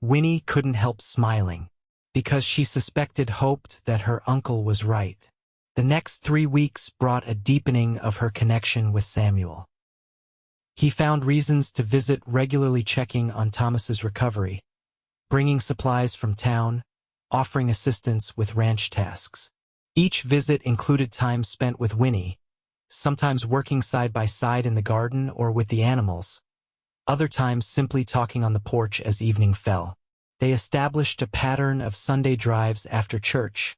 Speaker 1: Winnie couldn't help smiling, because she hoped that her uncle was right. The next 3 weeks brought a deepening of her connection with Samuel. He found reasons to visit, regularly checking on Thomas's recovery, bringing supplies from town, offering assistance with ranch tasks. Each visit included time spent with Winnie, sometimes working side by side in the garden or with the animals, other times simply talking on the porch as evening fell. They established a pattern of Sunday drives after church,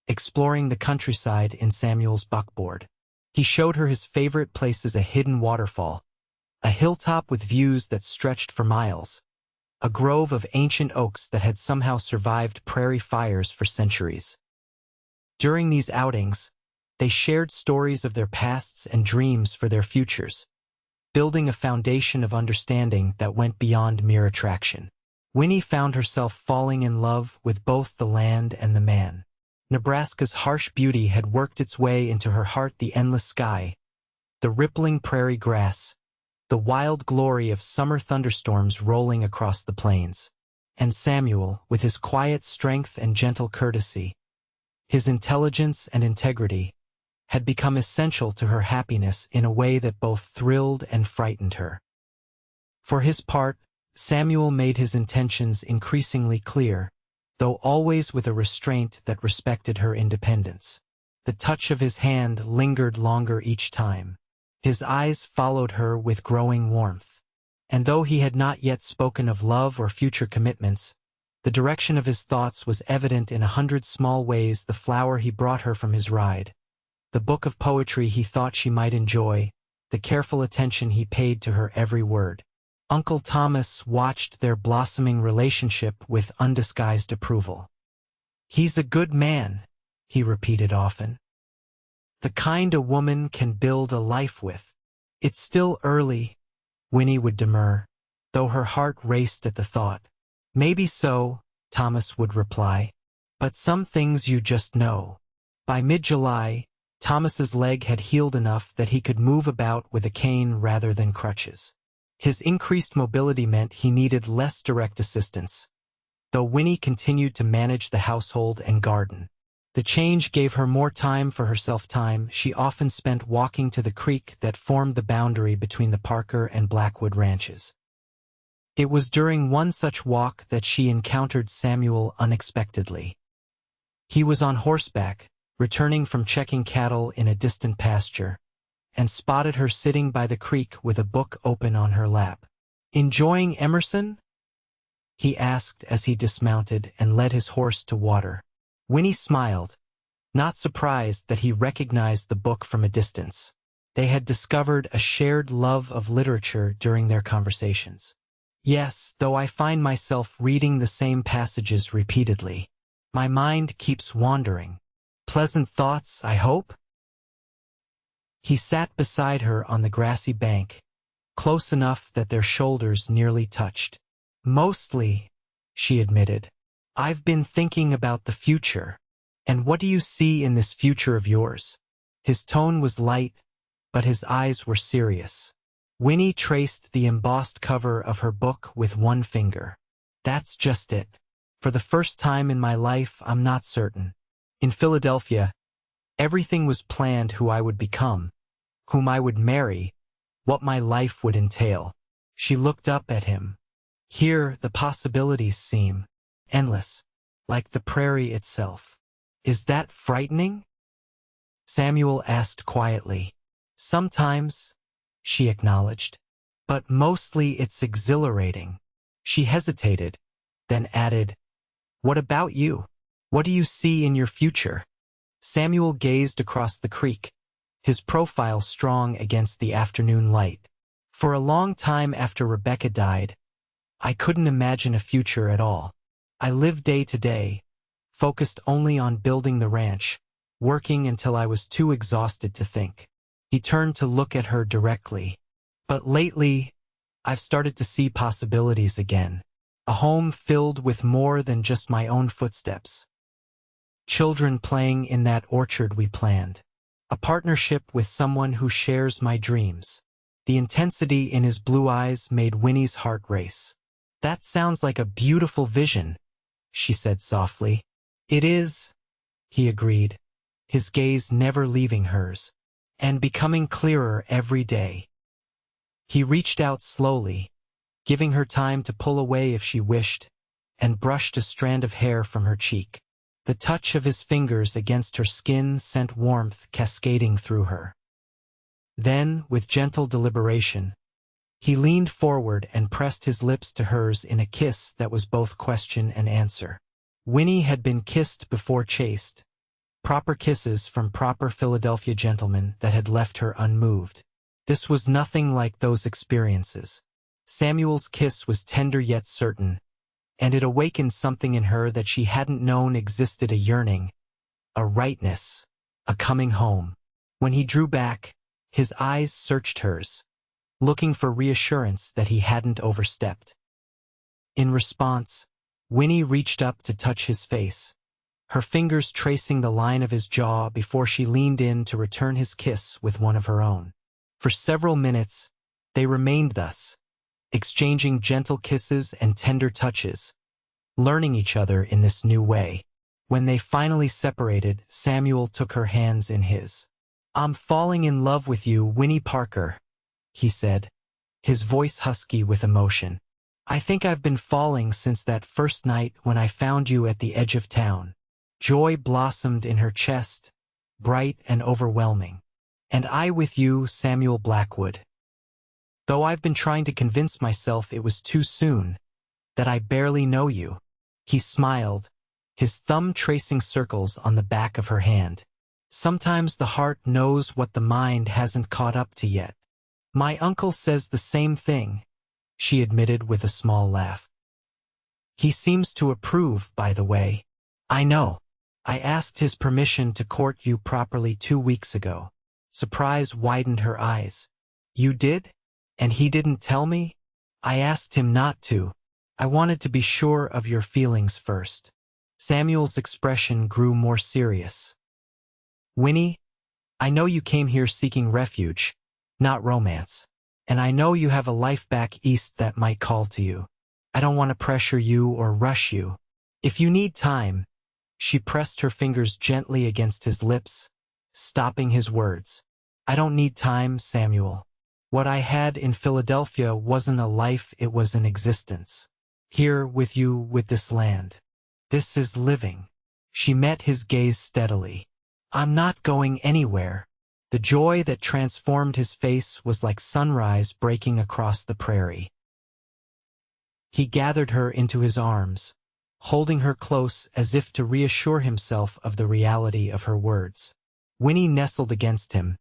Speaker 1: exploring the countryside in Samuel's buckboard. He showed her his favorite places: a hidden waterfall, a hilltop with views that stretched for miles, a grove of ancient oaks that had somehow survived prairie fires for centuries. During these outings, they shared stories of their pasts and dreams for their futures, building a foundation of understanding that went beyond mere attraction. Winnie found herself falling in love with both the land and the man. Nebraska's harsh beauty had worked its way into her heart: the endless sky, the rippling prairie grass, the wild glory of summer thunderstorms rolling across the plains. And Samuel, with his quiet strength and gentle courtesy, his intelligence and integrity, had become essential to her happiness in a way that both thrilled and frightened her. For his part, Samuel made his intentions increasingly clear, though always with a restraint that respected her independence. The touch of his hand lingered longer each time. His eyes followed her with growing warmth. And though he had not yet spoken of love or future commitments, the direction of his thoughts was evident in 100 small ways: the flower he brought her from his ride, the book of poetry he thought she might enjoy, the careful attention he paid to her every word. Uncle Thomas watched their blossoming relationship with undisguised approval. "He's a good man," he repeated often. "The kind a woman can build a life with." "It's still early," Winnie would demur, though her heart raced at the thought. Maybe so, Thomas would reply. But some things you just know. By mid-July, Thomas's leg had healed enough that he could move about with a cane rather than crutches. His increased mobility meant he needed less direct assistance, though Winnie continued to manage the household and garden. The change gave her more time for herself, time she often spent walking to the creek that formed the boundary between the Parker and Blackwood ranches. It was during one such walk that she encountered Samuel unexpectedly. He was on horseback, returning from checking cattle in a distant pasture, and spotted her sitting by the creek with a book open on her lap. "Enjoying Emerson?" he asked as he dismounted and led his horse to water. Winnie smiled, not surprised that he recognized the book from a distance. They had discovered a shared love of literature during their conversations. "Yes, though I find myself reading the same passages repeatedly. My mind keeps wandering. Pleasant thoughts, I hope?" He sat beside her on the grassy bank, close enough that their shoulders nearly touched. "Mostly," she admitted. "I've been thinking about the future. And what do you see in this future of yours?" His tone was light, but his eyes were serious. Winnie traced the embossed cover of her book with one finger. "That's just it. For the first time in my life, I'm not certain. In Philadelphia, everything was planned: who I would become, whom I would marry, what my life would entail." She looked up at him. "Here, the possibilities seem endless, like the prairie itself. Is that frightening?" Samuel asked quietly. "Sometimes," she acknowledged, "but mostly it's exhilarating." She hesitated, then added, "What about you? What do you see in your future?" Samuel gazed across the creek, his profile strong against the afternoon light. "For a long time after Rebecca died, I couldn't imagine a future at all. I lived day to day, focused only on building the ranch, working until I was too exhausted to think." He turned to look at her directly. "But lately, I've started to see possibilities again. A home filled with more than just my own footsteps. Children playing in that orchard we planned. A partnership with someone who shares my dreams." The intensity in his blue eyes made Winnie's heart race. "That sounds like a beautiful vision," she said softly. "It is," he agreed, his gaze never leaving hers, "and becoming clearer every day." He reached out slowly, giving her time to pull away if she wished, and brushed a strand of hair from her cheek. The touch of his fingers against her skin sent warmth cascading through her. Then, with gentle deliberation, he leaned forward and pressed his lips to hers in a kiss that was both question and answer. Winnie had been kissed before, chaste, proper kisses from proper Philadelphia gentlemen that had left her unmoved. This was nothing like those experiences. Samuel's kiss was tender yet certain, and it awakened something in her that she hadn't known existed: a yearning, a rightness, a coming home. When he drew back, his eyes searched hers, looking for reassurance that he hadn't overstepped. In response, Winnie reached up to touch his face, her fingers tracing the line of his jaw before she leaned in to return his kiss with one of her own. For several minutes, they remained thus, exchanging gentle kisses and tender touches, learning each other in this new way. When they finally separated, Samuel took her hands in his. "I'm falling in love with you, Winnie Parker," he said, his voice husky with emotion. "I think I've been falling since that first night when I found you at the edge of town." Joy blossomed in her chest, bright and overwhelming. "And I with you, Samuel Blackwood. Though I've been trying to convince myself it was too soon, that I barely know you." He smiled, his thumb tracing circles on the back of her hand. "Sometimes the heart knows what the mind hasn't caught up to yet." "My uncle says the same thing," she admitted with a small laugh. "He seems to approve, by the way." "I know. I asked his permission to court you properly 2 weeks ago." Surprise widened her eyes. "You did? And he didn't tell me? I asked him not to. I wanted to be sure of your feelings first. Samuel's expression grew more serious. Winnie, I know you came here seeking refuge, not romance. And I know you have a life back east that might call to you. I don't want to pressure you or rush you. If you need time, she pressed her fingers gently against his lips, stopping his words. I don't need time, Samuel. What I had in Philadelphia wasn't a life, it was an existence. Here with you, with this land. This is living. She met his gaze steadily. I'm not going anywhere. The joy that transformed his face was like sunrise breaking across the prairie. He gathered her into his arms, holding her close as if to reassure himself of the reality of her words. Winnie nestled against him,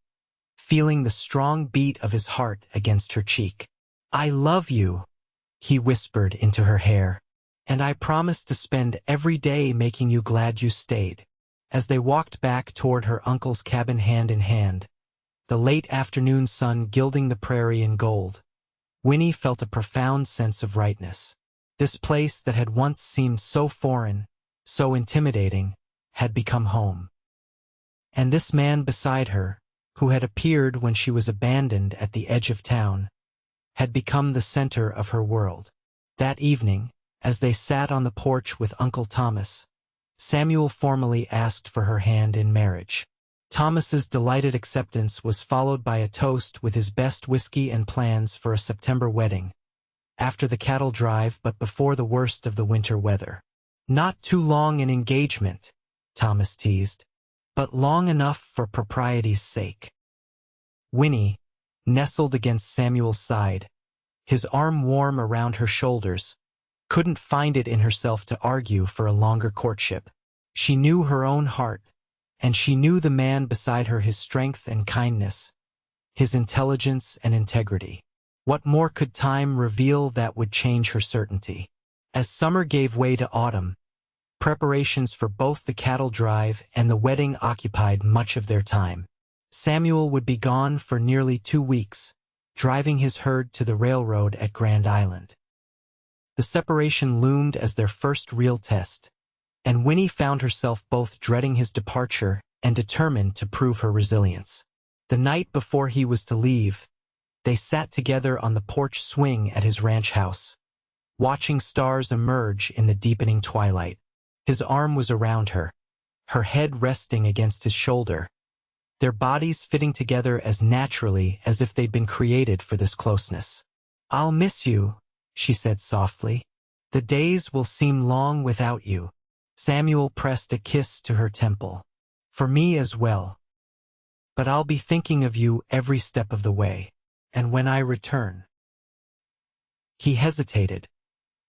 Speaker 1: feeling the strong beat of his heart against her cheek. I love you, he whispered into her hair, and I promise to spend every day making you glad you stayed. As they walked back toward her uncle's cabin hand in hand, the late afternoon sun gilding the prairie in gold, Winnie felt a profound sense of rightness. This place that had once seemed so foreign, so intimidating, had become home. And this man beside her, who had appeared when she was abandoned at the edge of town, had become the center of her world. That evening, as they sat on the porch with Uncle Thomas, Samuel formally asked for her hand in marriage. Thomas's delighted acceptance was followed by a toast with his best whiskey and plans for a September wedding, after the cattle drive but before the worst of the winter weather. Not too long an engagement, Thomas teased, but long enough for propriety's sake. Winnie, nestled against Samuel's side, his arm warm around her shoulders, couldn't find it in herself to argue for a longer courtship. She knew her own heart, and she knew the man beside her, his strength and kindness, his intelligence and integrity. What more could time reveal that would change her certainty? As summer gave way to autumn, preparations for both the cattle drive and the wedding occupied much of their time. Samuel would be gone for nearly 2 weeks, driving his herd to the railroad at Grand Island. The separation loomed as their first real test, and Winnie found herself both dreading his departure and determined to prove her resilience. The night before he was to leave, they sat together on the porch swing at his ranch house, watching stars emerge in the deepening twilight. His arm was around her, her head resting against his shoulder, their bodies fitting together as naturally as if they'd been created for this closeness. I'll miss you, she said softly. The days will seem long without you. Samuel pressed a kiss to her temple. For me as well. But I'll be thinking of you every step of the way. And when I return. He hesitated,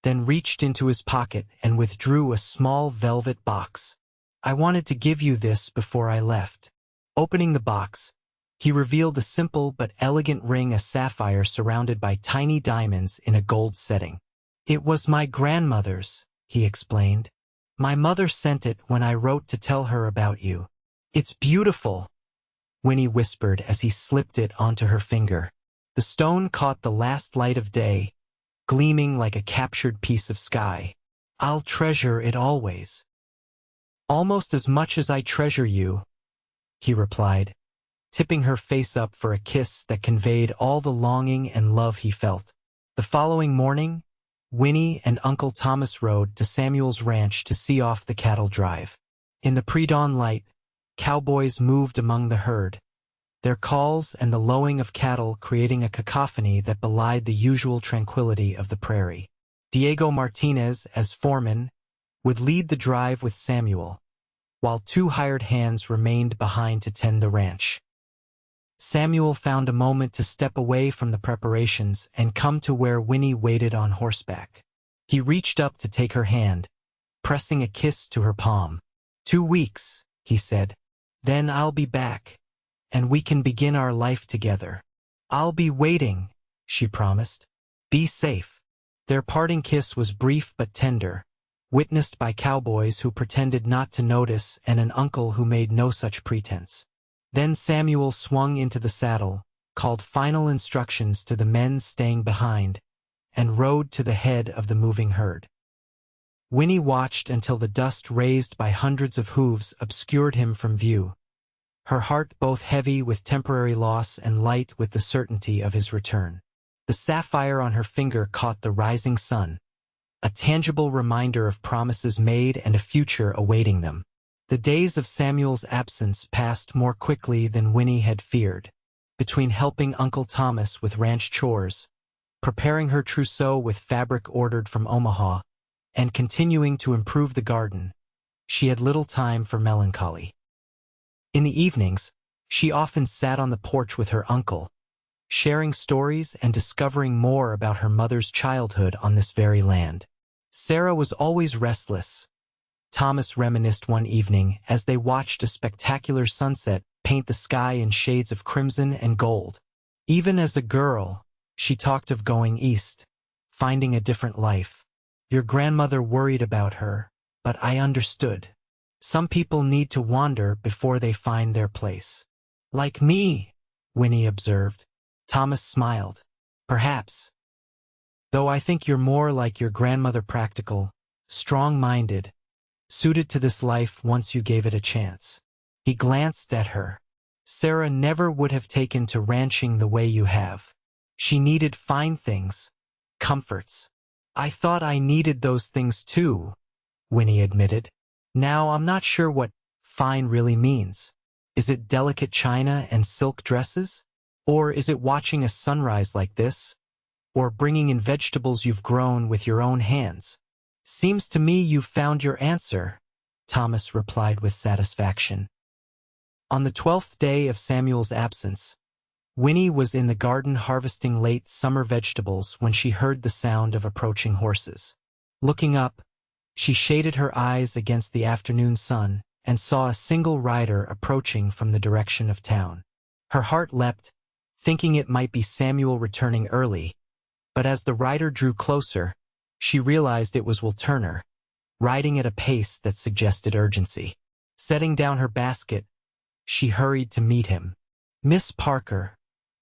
Speaker 1: then reached into his pocket and withdrew a small velvet box. I wanted to give you this before I left. Opening the box, he revealed a simple but elegant ring, a sapphire surrounded by tiny diamonds in a gold setting. It was my grandmother's, he explained. My mother sent it when I wrote to tell her about you. It's beautiful, Winnie whispered as he slipped it onto her finger. The stone caught the last light of day, gleaming like a captured piece of sky. I'll treasure it always. Almost as much as I treasure you, he replied, tipping her face up for a kiss that conveyed all the longing and love he felt. The following morning, Winnie and Uncle Thomas rode to Samuel's ranch to see off the cattle drive. In the pre-dawn light, cowboys moved among the herd, their calls and the lowing of cattle creating a cacophony that belied the usual tranquility of the prairie. Diego Martinez, as foreman, would lead the drive with Samuel, while 2 hired hands remained behind to tend the ranch. Samuel found a moment to step away from the preparations and come to where Winnie waited on horseback. He reached up to take her hand, pressing a kiss to her palm. 2 weeks, he said. Then I'll be back, and we can begin our life together. I'll be waiting, she promised. Be safe. Their parting kiss was brief but tender, witnessed by cowboys who pretended not to notice and an uncle who made no such pretense. Then Samuel swung into the saddle, called final instructions to the men staying behind, and rode to the head of the moving herd. Winnie watched until the dust raised by hundreds of hooves obscured him from view, her heart both heavy with temporary loss and light with the certainty of his return. The sapphire on her finger caught the rising sun, a tangible reminder of promises made and a future awaiting them. The days of Samuel's absence passed more quickly than Winnie had feared. Between helping Uncle Thomas with ranch chores, preparing her trousseau with fabric ordered from Omaha, and continuing to improve the garden, she had little time for melancholy. In the evenings, she often sat on the porch with her uncle, sharing stories and discovering more about her mother's childhood on this very land. Sarah was always restless, Thomas reminisced one evening as they watched a spectacular sunset paint the sky in shades of crimson and gold. Even as a girl, she talked of going east, finding a different life. Your grandmother worried about her, but I understood. Some people need to wander before they find their place. Like me, Winnie observed. Thomas smiled. Perhaps. Though I think you're more like your grandmother, practical, strong-minded, suited to this life once you gave it a chance. He glanced at her. Sarah never would have taken to ranching the way you have. She needed fine things, comforts. I thought I needed those things too, Winnie admitted. Now I'm not sure what fine really means. Is it delicate china and silk dresses? Or is it watching a sunrise like this? Or bringing in vegetables you've grown with your own hands? Seems to me you've found your answer, Thomas replied with satisfaction. On the 12th day of Samuel's absence, Winnie was in the garden harvesting late summer vegetables when she heard the sound of approaching horses. Looking up, she shaded her eyes against the afternoon sun and saw a single rider approaching from the direction of town. Her heart leapt, thinking it might be Samuel returning early, but as the rider drew closer, she realized it was Will Turner, riding at a pace that suggested urgency. Setting down her basket, she hurried to meet him. Miss Parker,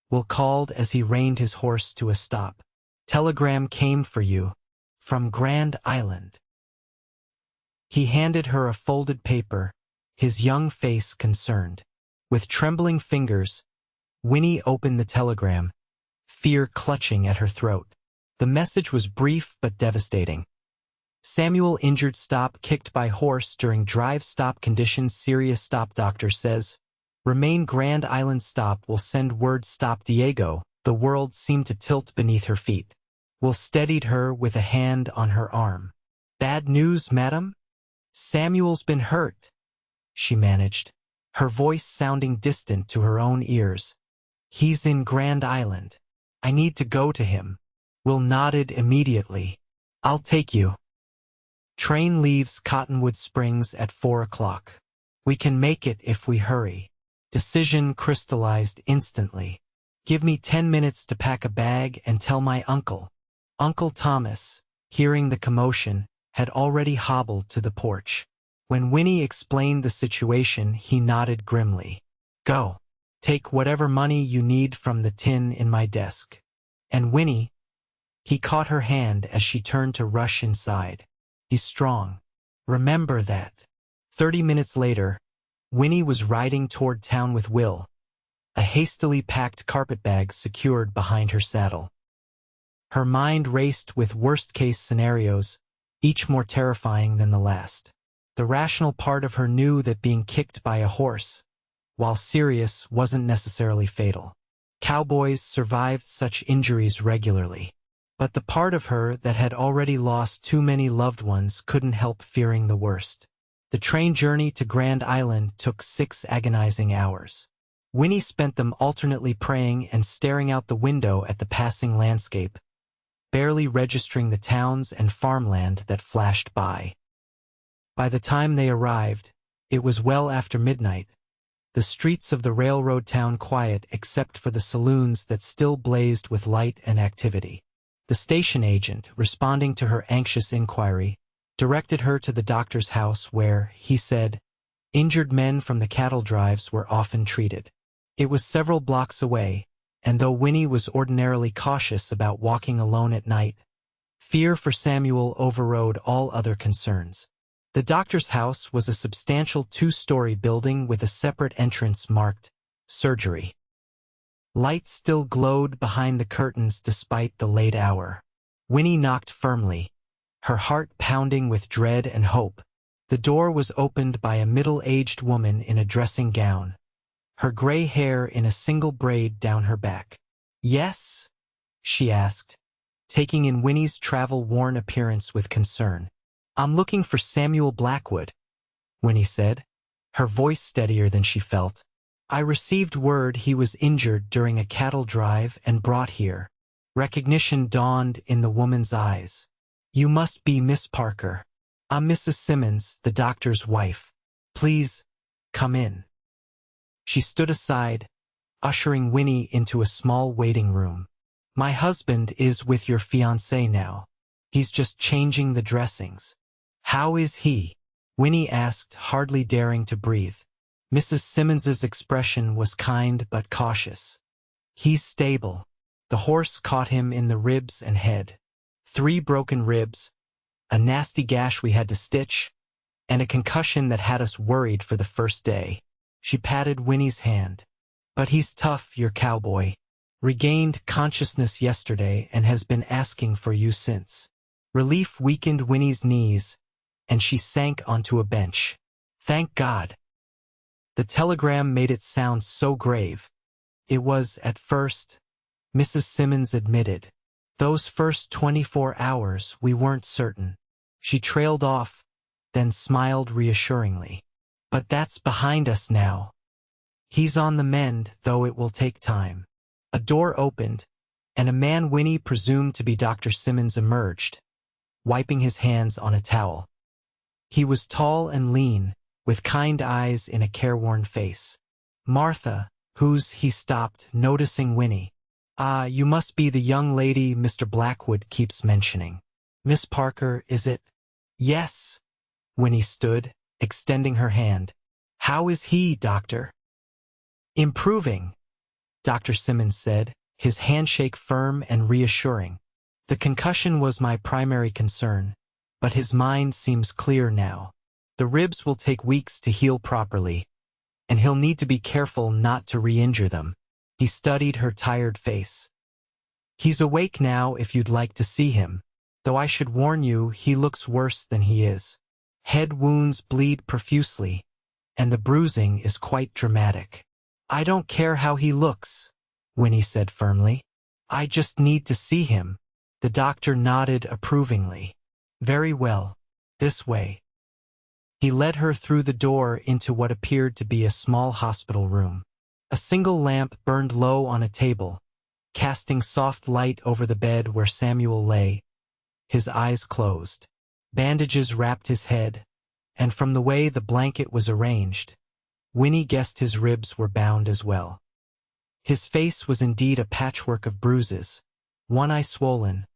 Speaker 1: Will called as he reined his horse to a stop. Telegram came for you, from Grand Island. He handed her a folded paper, his young face concerned. With trembling fingers, Winnie opened the telegram, fear clutching at her throat. The message was brief but devastating. Samuel injured, stop, kicked by horse during drive, stop conditions serious, stop, doctor says. Remain Grand Island, stop, will send word, stop, Diego. The world seemed to tilt beneath her feet. Will steadied her with a hand on her arm. Bad news, madam? Samuel's been hurt, she managed, her voice sounding distant to her own ears. He's in Grand Island. I need to go to him. Will nodded immediately. I'll take you. Train leaves Cottonwood Springs at 4 o'clock. We can make it if we hurry. Decision crystallized instantly. Give me 10 minutes to pack a bag and tell my uncle. Uncle Thomas, hearing the commotion, had already hobbled to the porch. When Winnie explained the situation, he nodded grimly. Go. Take whatever money you need from the tin in my desk. And Winnie, he caught her hand as she turned to rush inside. He's strong. Remember that. 30 minutes later, Winnie was riding toward town with Will, a hastily packed carpetbag secured behind her saddle. Her mind raced with worst-case scenarios, each more terrifying than the last. The rational part of her knew that being kicked by a horse, while serious, wasn't necessarily fatal. Cowboys survived such injuries regularly. But the part of her that had already lost too many loved ones couldn't help fearing the worst. The train journey to Grand Island took 6 agonizing hours. Winnie spent them alternately praying and staring out the window at the passing landscape, barely registering the towns and farmland that flashed by. By the time they arrived, it was well after midnight, the streets of the railroad town quiet except for the saloons that still blazed with light and activity. The station agent, responding to her anxious inquiry, directed her to the doctor's house where, he said, injured men from the cattle drives were often treated. It was several blocks away, and though Winnie was ordinarily cautious about walking alone at night, fear for Samuel overrode all other concerns. The doctor's house was a substantial 2-story building with a separate entrance marked surgery. Light still glowed behind the curtains despite the late hour. Winnie knocked firmly, her heart pounding with dread and hope. The door was opened by a middle-aged woman in a dressing gown, her gray hair in a single braid down her back. "Yes?" she asked, taking in Winnie's travel-worn appearance with concern. "I'm looking for Samuel Blackwood," Winnie said, her voice steadier than she felt. "I received word he was injured during a cattle drive and brought here." Recognition dawned in the woman's eyes. "You must be Miss Parker. I'm Mrs. Simmons, the doctor's wife. Please, come in." She stood aside, ushering Winnie into a small waiting room. "My husband is with your fiancé now. He's just changing the dressings." "How is he?" Winnie asked, hardly daring to breathe. Mrs. Simmons's expression was kind but cautious. "He's stable. The horse caught him in the ribs and head. 3 broken ribs, a nasty gash we had to stitch, and a concussion that had us worried for the first day." She patted Winnie's hand. "But he's tough, your cowboy. Regained consciousness yesterday and has been asking for you since." Relief weakened Winnie's knees, and she sank onto a bench. "Thank God." The telegram made it sound so grave. It was, at first, Mrs. Simmons admitted. "Those first 24 hours we weren't certain." She trailed off, then smiled reassuringly. "But that's behind us now. He's on the mend, though it will take time." A door opened, and a man Winnie presumed to be Dr. Simmons emerged, wiping his hands on a towel. He was tall and lean, with kind eyes in a careworn face. "Martha, he stopped, noticing Winnie. "Ah, you must be the young lady Mr. Blackwood keeps mentioning. Miss Parker, is it?" "Yes." Winnie stood, extending her hand. "How is he, doctor?" "Improving," Dr. Simmons said, his handshake firm and reassuring. "The concussion was my primary concern, but his mind seems clear now. The ribs will take weeks to heal properly, and he'll need to be careful not to re-injure them." He studied her tired face. "He's awake now if you'd like to see him, though I should warn you he looks worse than he is. Head wounds bleed profusely, and the bruising is quite dramatic." "I don't care how he looks," Winnie said firmly. "I just need to see him." The doctor nodded approvingly. "Very well. This way." He led her through the door into what appeared to be a small hospital room. A single lamp burned low on a table, casting soft light over the bed where Samuel lay, his eyes closed. Bandages wrapped his head, and from the way the blanket was arranged, Winnie guessed his ribs were bound as well. His face was indeed a patchwork of bruises, one eye swollen,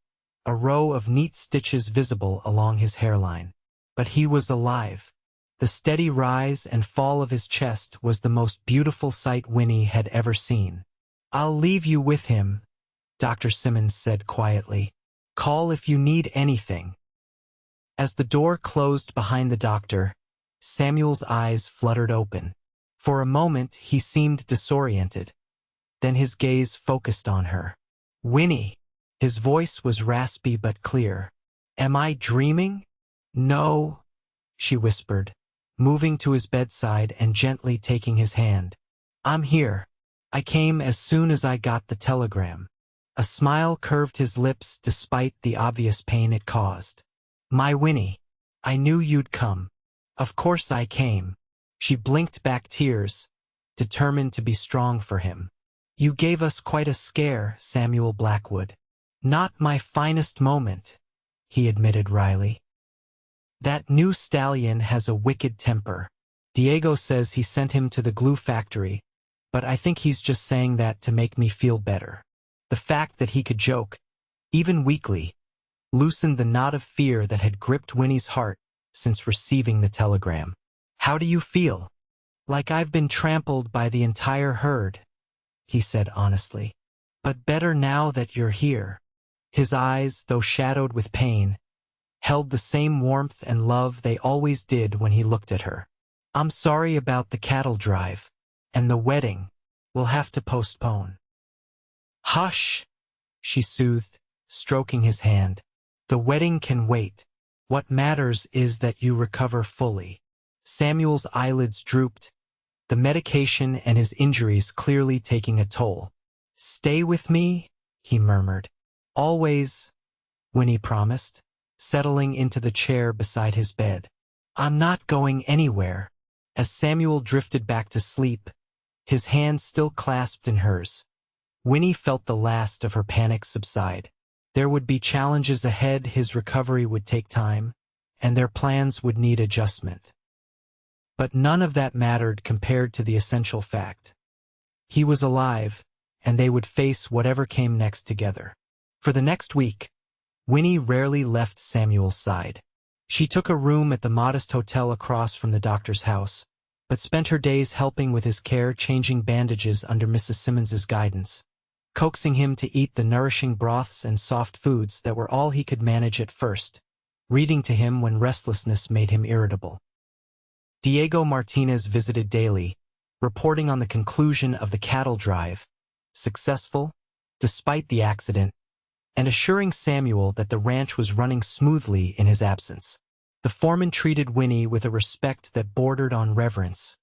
Speaker 1: a row of neat stitches visible along his hairline. But he was alive. The steady rise and fall of his chest was the most beautiful sight Winnie had ever seen. "I'll leave you with him," Dr. Simmons said quietly. "Call if you need anything." As the door closed behind the doctor, Samuel's eyes fluttered open. For a moment he seemed disoriented. Then his gaze focused on her. "Winnie." His voice was raspy but clear. "Am I dreaming?" "No," she whispered, moving to his bedside and gently taking his hand. "I'm here. I came as soon as I got the telegram." A smile curved his lips despite the obvious pain it caused. "My Winnie, I knew you'd come. Of course I came." She blinked back tears, determined to be strong for him. "You gave us quite a scare, Samuel Blackwood." "Not my finest moment," he admitted wryly. "That new stallion has a wicked temper. Diego says he sent him to the glue factory, but I think he's just saying that to make me feel better." The fact that he could joke, even weakly, loosened the knot of fear that had gripped Winnie's heart since receiving the telegram. "How do you feel?" "Like I've been trampled by the entire herd," he said honestly. But better now that you're here. His eyes, though shadowed with pain, held the same warmth and love they always did when he looked at her. I'm sorry about the cattle drive. And the wedding. We'll have to postpone. Hush, she soothed, stroking his hand. The wedding can wait. What matters is that you recover fully. Samuel's eyelids drooped, the medication and his injuries clearly taking a toll. Stay with me, he murmured. Always, Winnie promised, settling into the chair beside his bed. I'm not going anywhere. As Samuel drifted back to sleep, his hand still clasped in hers, Winnie felt the last of her panic subside. There would be challenges ahead, his recovery would take time, and their plans would need adjustment. But none of that mattered compared to the essential fact. He was alive, and they would face whatever came next together. For the next week, Winnie rarely left Samuel's side. She took a room at the modest hotel across from the doctor's house, but spent her days helping with his care, changing bandages under Mrs. Simmons's guidance, coaxing him to eat the nourishing broths and soft foods that were all he could manage at first, reading to him when restlessness made him irritable. Diego Martinez visited daily, reporting on the conclusion of the cattle drive, successful, despite the accident, and assuring Samuel that the ranch was running smoothly in his absence. The foreman treated Winnie with a respect that bordered on reverence,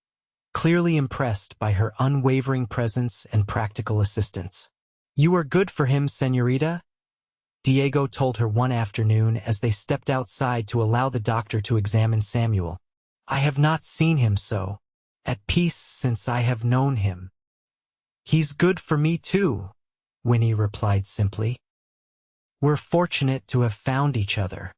Speaker 1: clearly impressed by her unwavering presence and practical assistance. You are good for him, señorita, Diego told her one afternoon as they stepped outside to allow the doctor to examine Samuel. I have not seen him so at peace since I have known him. He's good for me too, Winnie replied simply. We're fortunate to have found each other.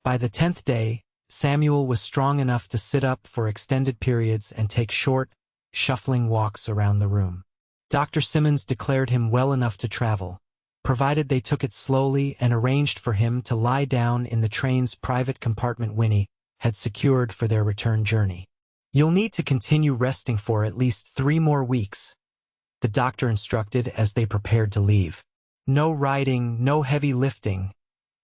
Speaker 1: By the 10th day, Samuel was strong enough to sit up for extended periods and take short, shuffling walks around the room. Dr. Simmons declared him well enough to travel, provided they took it slowly, and arranged for him to lie down in the train's private compartment Winnie had secured for their return journey. You'll need to continue resting for at least 3 more weeks, the doctor instructed as they prepared to leave. No riding, no heavy lifting,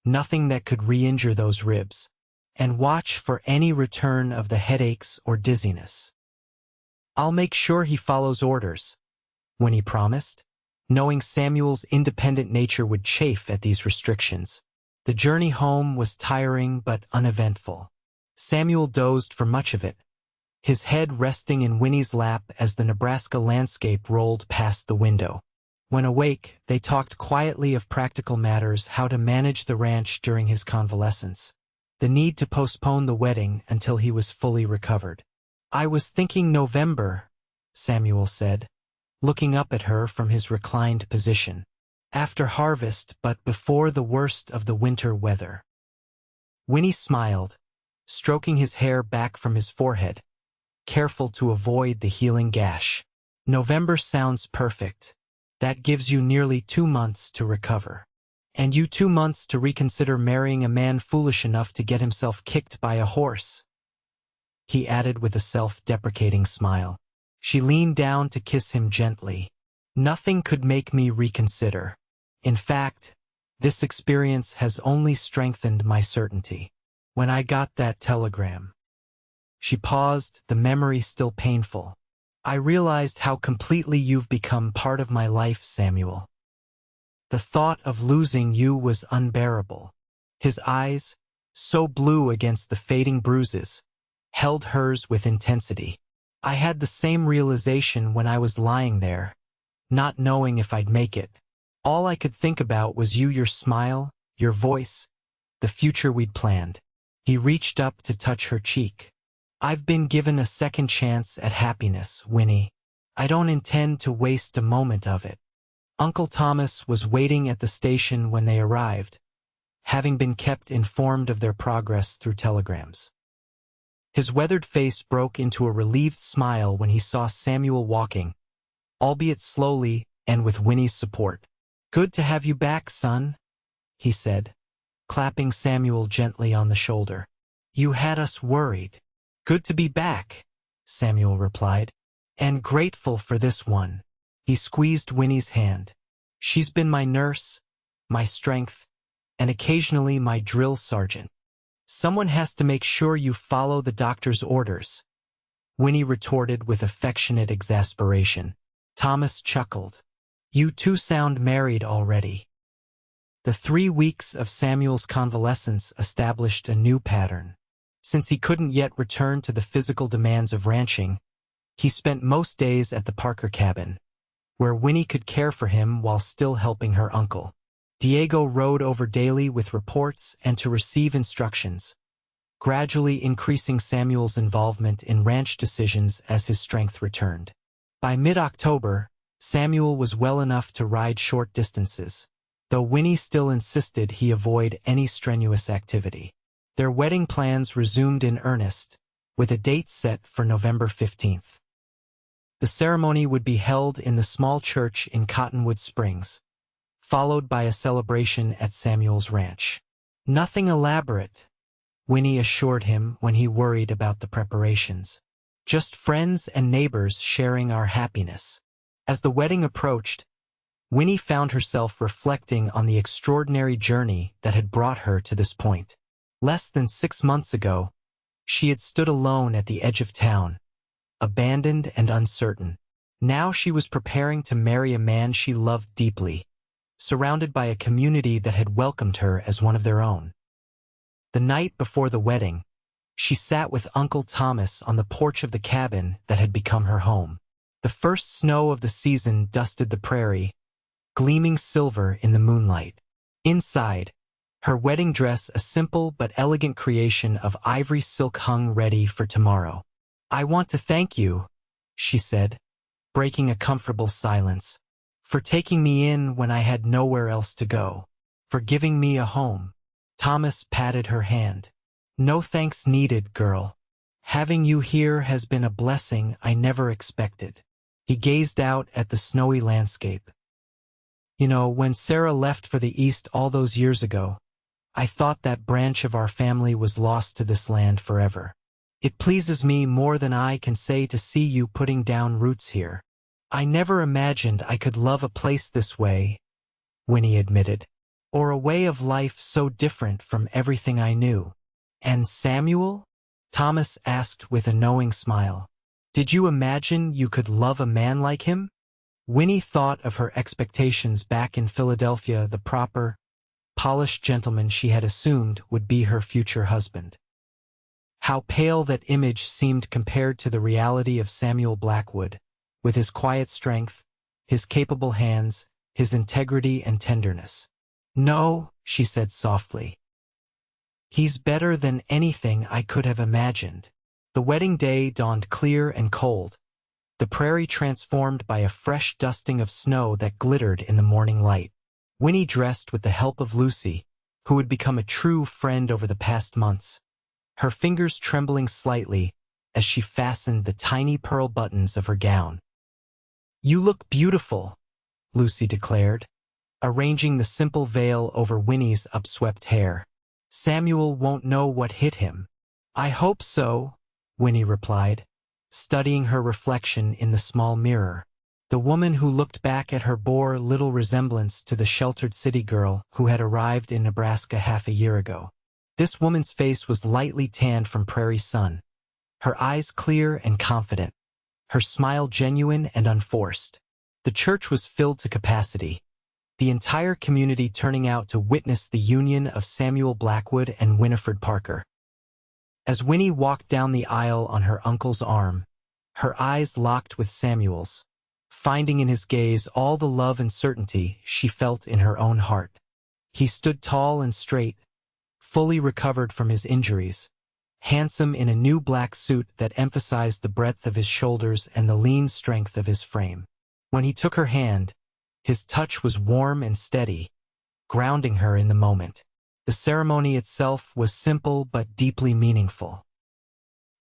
Speaker 1: nothing that could re-injure those ribs, and watch for any return of the headaches or dizziness. I'll make sure he follows orders, Winnie promised, knowing Samuel's independent nature would chafe at these restrictions. The journey home was tiring but uneventful. Samuel dozed for much of it, his head resting in Winnie's lap as the Nebraska landscape rolled past the window. When awake, they talked quietly of practical matters, how to manage the ranch during his convalescence, the need to postpone the wedding until he was fully recovered. I was thinking November, Samuel said, looking up at her from his reclined position. After harvest, but before the worst of the winter weather. Winnie smiled, stroking his hair back from his forehead, careful to avoid the healing gash. November sounds perfect. That gives you nearly 2 months to recover. And you 2 months to reconsider marrying a man foolish enough to get himself kicked by a horse, he added with a self-deprecating smile. She leaned down to kiss him gently. Nothing could make me reconsider. In fact, this experience has only strengthened my certainty. When I got that telegram. She paused, the memory still painful. I realized how completely you've become part of my life, Samuel. The thought of losing you was unbearable. His eyes, so blue against the fading bruises, held hers with intensity. I had the same realization when I was lying there, not knowing if I'd make it. All I could think about was you, your smile, your voice, the future we'd planned. He reached up to touch her cheek. I've been given a second chance at happiness, Winnie. I don't intend to waste a moment of it. Uncle Thomas was waiting at the station when they arrived, having been kept informed of their progress through telegrams. His weathered face broke into a relieved smile when he saw Samuel walking, albeit slowly and with Winnie's support. Good to have you back, son, he said, clapping Samuel gently on the shoulder. You had us worried. Good to be back, Samuel replied, and grateful for this one. He squeezed Winnie's hand. She's been my nurse, my strength, and occasionally my drill sergeant. Someone has to make sure you follow the doctor's orders, Winnie retorted with affectionate exasperation. Thomas chuckled. You two sound married already. The 3 weeks of Samuel's convalescence established a new pattern. Since he couldn't yet return to the physical demands of ranching, he spent most days at the Parker cabin, where Winnie could care for him while still helping her uncle. Diego rode over daily with reports and to receive instructions, gradually increasing Samuel's involvement in ranch decisions as his strength returned. By mid-October, Samuel was well enough to ride short distances, though Winnie still insisted he avoid any strenuous activity. Their wedding plans resumed in earnest, with a date set for November 15th. The ceremony would be held in the small church in Cottonwood Springs, followed by a celebration at Samuel's ranch. Nothing elaborate, Winnie assured him when he worried about the preparations. Just friends and neighbors sharing our happiness. As the wedding approached, Winnie found herself reflecting on the extraordinary journey that had brought her to this point. Less than 6 months ago, she had stood alone at the edge of town, abandoned and uncertain. Now she was preparing to marry a man she loved deeply, surrounded by a community that had welcomed her as one of their own. The night before the wedding, she sat with Uncle Thomas on the porch of the cabin that had become her home. The first snow of the season dusted the prairie, gleaming silver in the moonlight. Inside, her wedding dress a simple but elegant creation of ivory silk hung ready for tomorrow. I want to thank you, she said, breaking a comfortable silence, for taking me in when I had nowhere else to go, for giving me a home. Thomas patted her hand. No thanks needed, girl. Having you here has been a blessing I never expected. He gazed out at the snowy landscape. You know, when Sarah left for the East all those years ago, I thought that branch of our family was lost to this land forever. It pleases me more than I can say to see you putting down roots here. I never imagined I could love a place this way, Winnie admitted, or a way of life so different from everything I knew. And Samuel? Thomas asked with a knowing smile. Did you imagine you could love a man like him? Winnie thought of her expectations back in Philadelphia, the proper, polished gentleman she had assumed would be her future husband. How pale that image seemed compared to the reality of Samuel Blackwood, with his quiet strength, his capable hands, his integrity and tenderness. No, she said softly. He's better than anything I could have imagined. The wedding day dawned clear and cold, the prairie transformed by a fresh dusting of snow that glittered in the morning light. Winnie dressed with the help of Lucy, who had become a true friend over the past months, her fingers trembling slightly as she fastened the tiny pearl buttons of her gown. You look beautiful, Lucy declared, arranging the simple veil over Winnie's upswept hair. Samuel won't know what hit him. I hope so, Winnie replied, studying her reflection in the small mirror. The woman who looked back at her bore little resemblance to the sheltered city girl who had arrived in Nebraska half a year ago. This woman's face was lightly tanned from prairie sun, her eyes clear and confident, her smile genuine and unforced. The church was filled to capacity, the entire community turning out to witness the union of Samuel Blackwood and Winnie Parker. As Winnie walked down the aisle on her uncle's arm, her eyes locked with Samuel's, finding in his gaze all the love and certainty she felt in her own heart. He stood tall and straight, fully recovered from his injuries, handsome in a new black suit that emphasized the breadth of his shoulders and the lean strength of his frame. When he took her hand, his touch was warm and steady, grounding her in the moment. The ceremony itself was simple but deeply meaningful.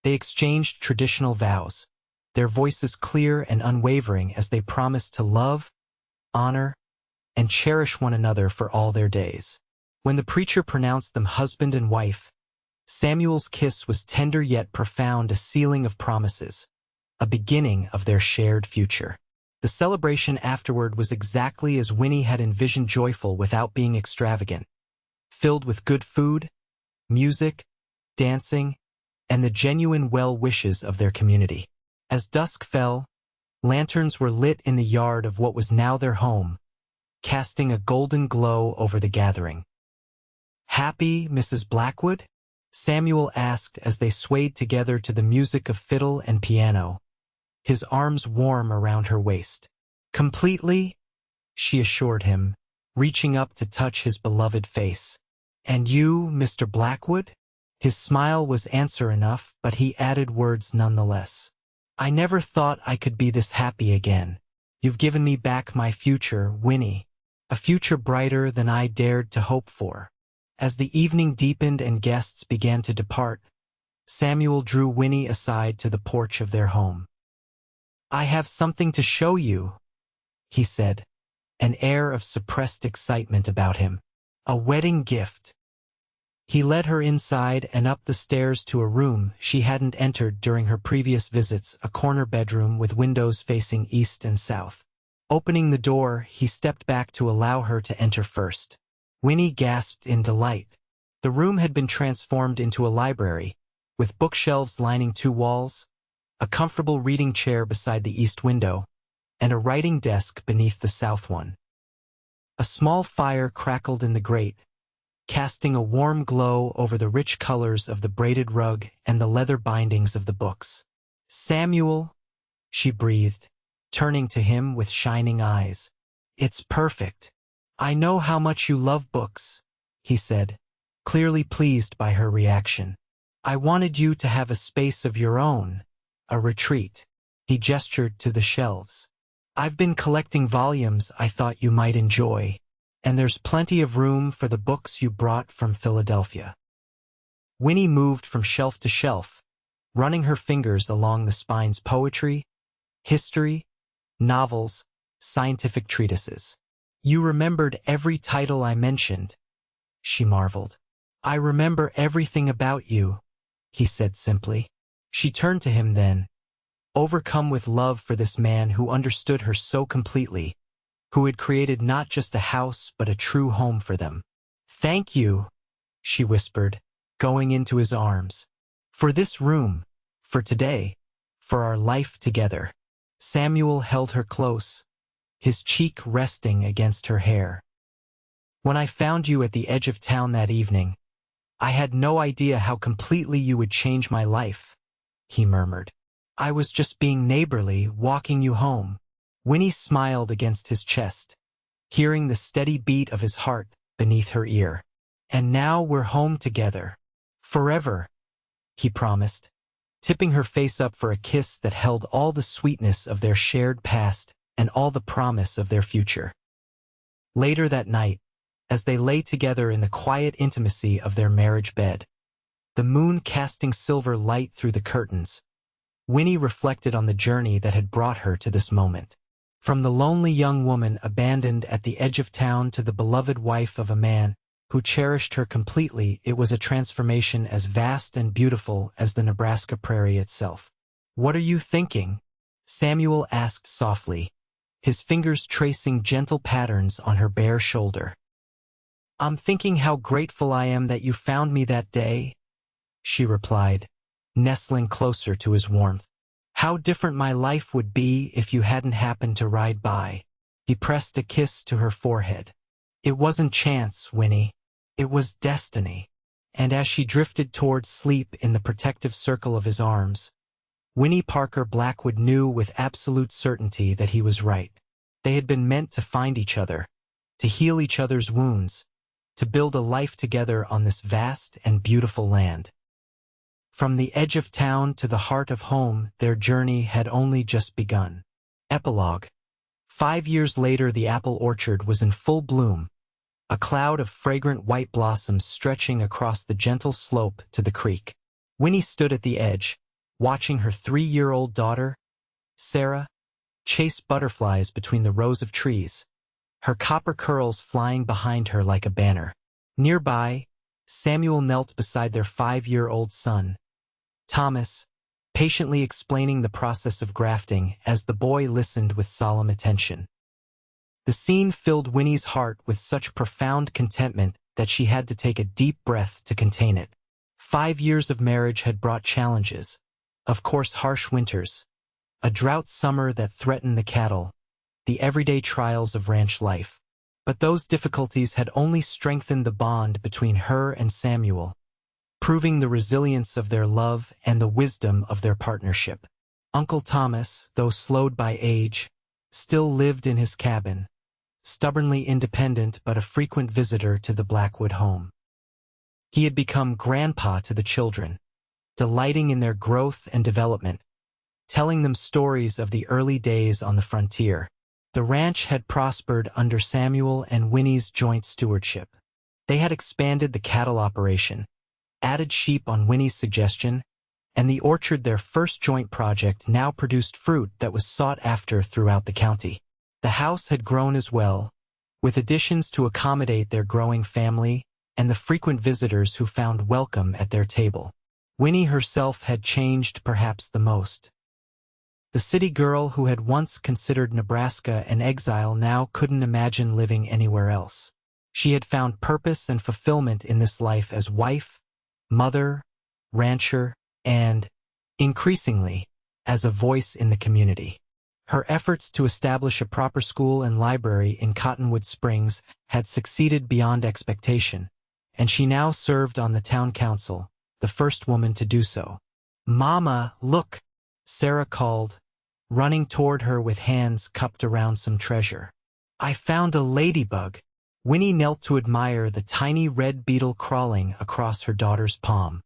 Speaker 1: They exchanged traditional vows, their voices clear and unwavering as they promised to love, honor, and cherish one another for all their days. When the preacher pronounced them husband and wife, Samuel's kiss was tender yet profound, a sealing of promises, a beginning of their shared future. The celebration afterward was exactly as Winnie had envisioned, joyful without being extravagant, filled with good food, music, dancing, and the genuine well-wishes of their community. As dusk fell, lanterns were lit in the yard of what was now their home, casting a golden glow over the gathering. "Happy, Mrs. Blackwood?" Samuel asked as they swayed together to the music of fiddle and piano, his arms warm around her waist. "Completely," she assured him, reaching up to touch his beloved face. "And you, Mr. Blackwood?" His smile was answer enough, but he added words nonetheless. "I never thought I could be this happy again. You've given me back my future, Winnie, a future brighter than I dared to hope for." As the evening deepened and guests began to depart, Samuel drew Winnie aside to the porch of their home. "I have something to show you," he said, an air of suppressed excitement about him. "A wedding gift." He led her inside and up the stairs to a room she hadn't entered during her previous visits, a corner bedroom with windows facing east and south. Opening the door, he stepped back to allow her to enter first. Winnie gasped in delight. The room had been transformed into a library, with bookshelves lining two walls, a comfortable reading chair beside the east window, and a writing desk beneath the south one. A small fire crackled in the grate, casting a warm glow over the rich colors of the braided rug and the leather bindings of the books. "Samuel," she breathed, turning to him with shining eyes. "It's perfect. I know how much you love books," he said, clearly pleased by her reaction. "I wanted you to have a space of your own, a retreat." He gestured to the shelves. "I've been collecting volumes I thought you might enjoy, and there's plenty of room for the books you brought from Philadelphia." Winnie moved from shelf to shelf, running her fingers along the spines: poetry, history, novels, scientific treatises. "You remembered every title I mentioned," she marveled. "I remember everything about you," he said simply. She turned to him then, overcome with love for this man who understood her so completely, who had created not just a house but a true home for them. "Thank you," she whispered, going into his arms. "For this room, for today, for our life together." Samuel held her close, his cheek resting against her hair. "When I found you at the edge of town that evening, I had no idea how completely you would change my life," he murmured. "I was just being neighborly, walking you home." Winnie smiled against his chest, hearing the steady beat of his heart beneath her ear. "And now we're home together. Forever," he promised, tipping her face up for a kiss that held all the sweetness of their shared past and all the promise of their future. Later that night, as they lay together in the quiet intimacy of their marriage bed, the moon casting silver light through the curtains, Winnie reflected on the journey that had brought her to this moment. From the lonely young woman abandoned at the edge of town to the beloved wife of a man who cherished her completely, it was a transformation as vast and beautiful as the Nebraska prairie itself. "What are you thinking?" Samuel asked softly, his fingers tracing gentle patterns on her bare shoulder. "I'm thinking how grateful I am that you found me that day," she replied, nestling closer to his warmth. "How different my life would be if you hadn't happened to ride by." He pressed a kiss to her forehead. "It wasn't chance, Winnie. It was destiny." And as she drifted towards sleep in the protective circle of his arms, Winnie Parker Blackwood knew with absolute certainty that he was right. They had been meant to find each other, to heal each other's wounds, to build a life together on this vast and beautiful land. From the edge of town to the heart of home, their journey had only just begun. Epilogue. 5 years later, the apple orchard was in full bloom, a cloud of fragrant white blossoms stretching across the gentle slope to the creek. Winnie stood at the edge, watching her 3-year-old daughter, Sarah, chase butterflies between the rows of trees, her copper curls flying behind her like a banner. Nearby, Samuel knelt beside their 5-year-old son, Thomas, patiently explaining the process of grafting as the boy listened with solemn attention. The scene filled Winnie's heart with such profound contentment that she had to take a deep breath to contain it. 5 years of marriage had brought challenges, of course harsh winters, a drought summer that threatened the cattle, the everyday trials of ranch life. But those difficulties had only strengthened the bond between her and Samuel, proving the resilience of their love and the wisdom of their partnership. Uncle Thomas, though slowed by age, still lived in his cabin, stubbornly independent but a frequent visitor to the Blackwood home. He had become grandpa to the children, delighting in their growth and development, telling them stories of the early days on the frontier. The ranch had prospered under Samuel and Winnie's joint stewardship. They had expanded the cattle operation, added sheep on Winnie's suggestion, and the orchard, their first joint project, now produced fruit that was sought after throughout the county. The house had grown as well, with additions to accommodate their growing family and the frequent visitors who found welcome at their table. Winnie herself had changed perhaps the most. The city girl who had once considered Nebraska an exile now couldn't imagine living anywhere else. She had found purpose and fulfillment in this life as wife, mother, rancher, and, increasingly, as a voice in the community. Her efforts to establish a proper school and library in Cottonwood Springs had succeeded beyond expectation, and she now served on the town council, the first woman to do so. "Mama, look!" Sarah called, running toward her with hands cupped around some treasure. "I found a ladybug." Winnie knelt to admire the tiny red beetle crawling across her daughter's palm.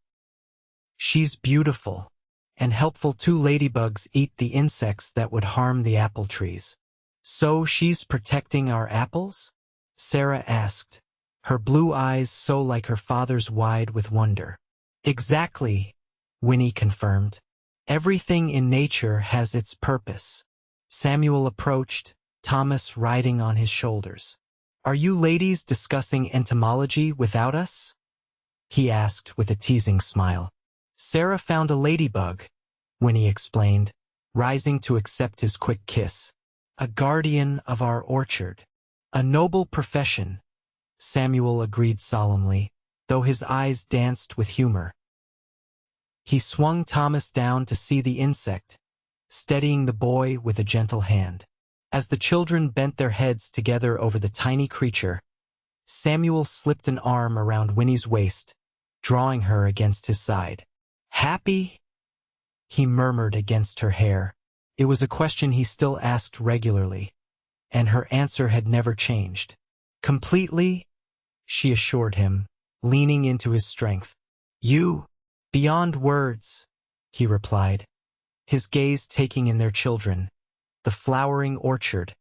Speaker 1: "She's beautiful, and helpful too. Ladybugs eat the insects that would harm the apple trees." "So she's protecting our apples?" Sarah asked, her blue eyes so like her father's wide with wonder. "Exactly," Winnie confirmed. "Everything in nature has its purpose." Samuel approached, Thomas riding on his shoulders. "Are you ladies discussing entomology without us?" he asked with a teasing smile. "Sarah found a ladybug," Winnie explained, rising to accept his quick kiss. "A guardian of our orchard. A noble profession," Samuel agreed solemnly, though his eyes danced with humor. He swung Thomas down to see the insect, steadying the boy with a gentle hand. As the children bent their heads together over the tiny creature, Samuel slipped an arm around Winnie's waist, drawing her against his side. "Happy?" he murmured against her hair. It was a question he still asked regularly, and her answer had never changed. "Completely," she assured him, leaning into his strength. "You?" "Beyond words," he replied, his gaze taking in their children, the flowering orchard,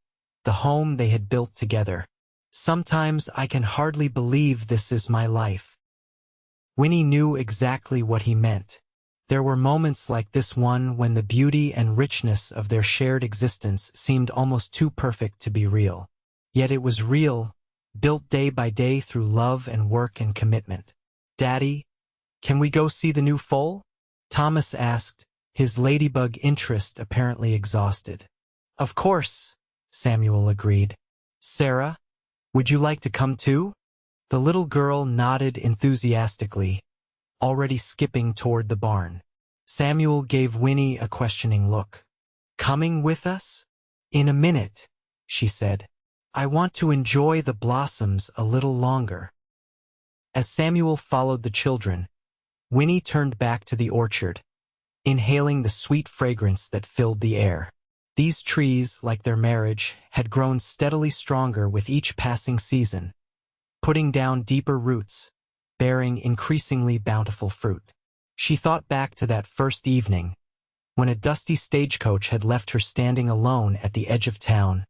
Speaker 1: the home they had built together. "Sometimes I can hardly believe this is my life." Winnie knew exactly what he meant. There were moments like this one when the beauty and richness of their shared existence seemed almost too perfect to be real. Yet it was real, built day by day through love and work and commitment. "Daddy, can we go see the new foal?" Thomas asked, his ladybug interest apparently exhausted. "Of course," Samuel agreed. "Sarah, would you like to come too?" The little girl nodded enthusiastically, already skipping toward the barn. Samuel gave Winnie a questioning look. "Coming with us?" "In a minute," she said. "I want to enjoy the blossoms a little longer." As Samuel followed the children, Winnie turned back to the orchard, inhaling the sweet fragrance that filled the air. These trees, like their marriage, had grown steadily stronger with each passing season, putting down deeper roots, bearing increasingly bountiful fruit. She thought back to that first evening, when a dusty stagecoach had left her standing alone at the edge of town,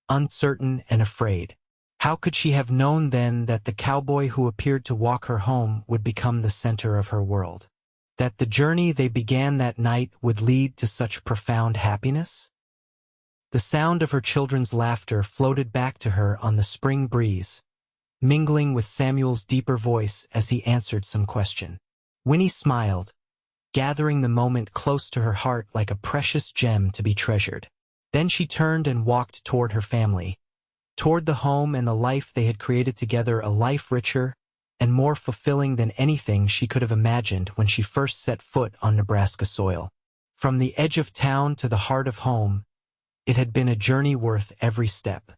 Speaker 1: uncertain and afraid. How could she have known then that the cowboy who appeared to walk her home would become the center of her world? That the journey they began that night would lead to such profound happiness? The sound of her children's laughter floated back to her on the spring breeze, mingling with Samuel's deeper voice as he answered some question. Winnie smiled, gathering the moment close to her heart like a precious gem to be treasured. Then she turned and walked toward her family, toward the home and the life they had created together, a life richer and more fulfilling than anything she could have imagined when she first set foot on Nebraska soil. From the edge of town to the heart of home, it had been a journey worth every step.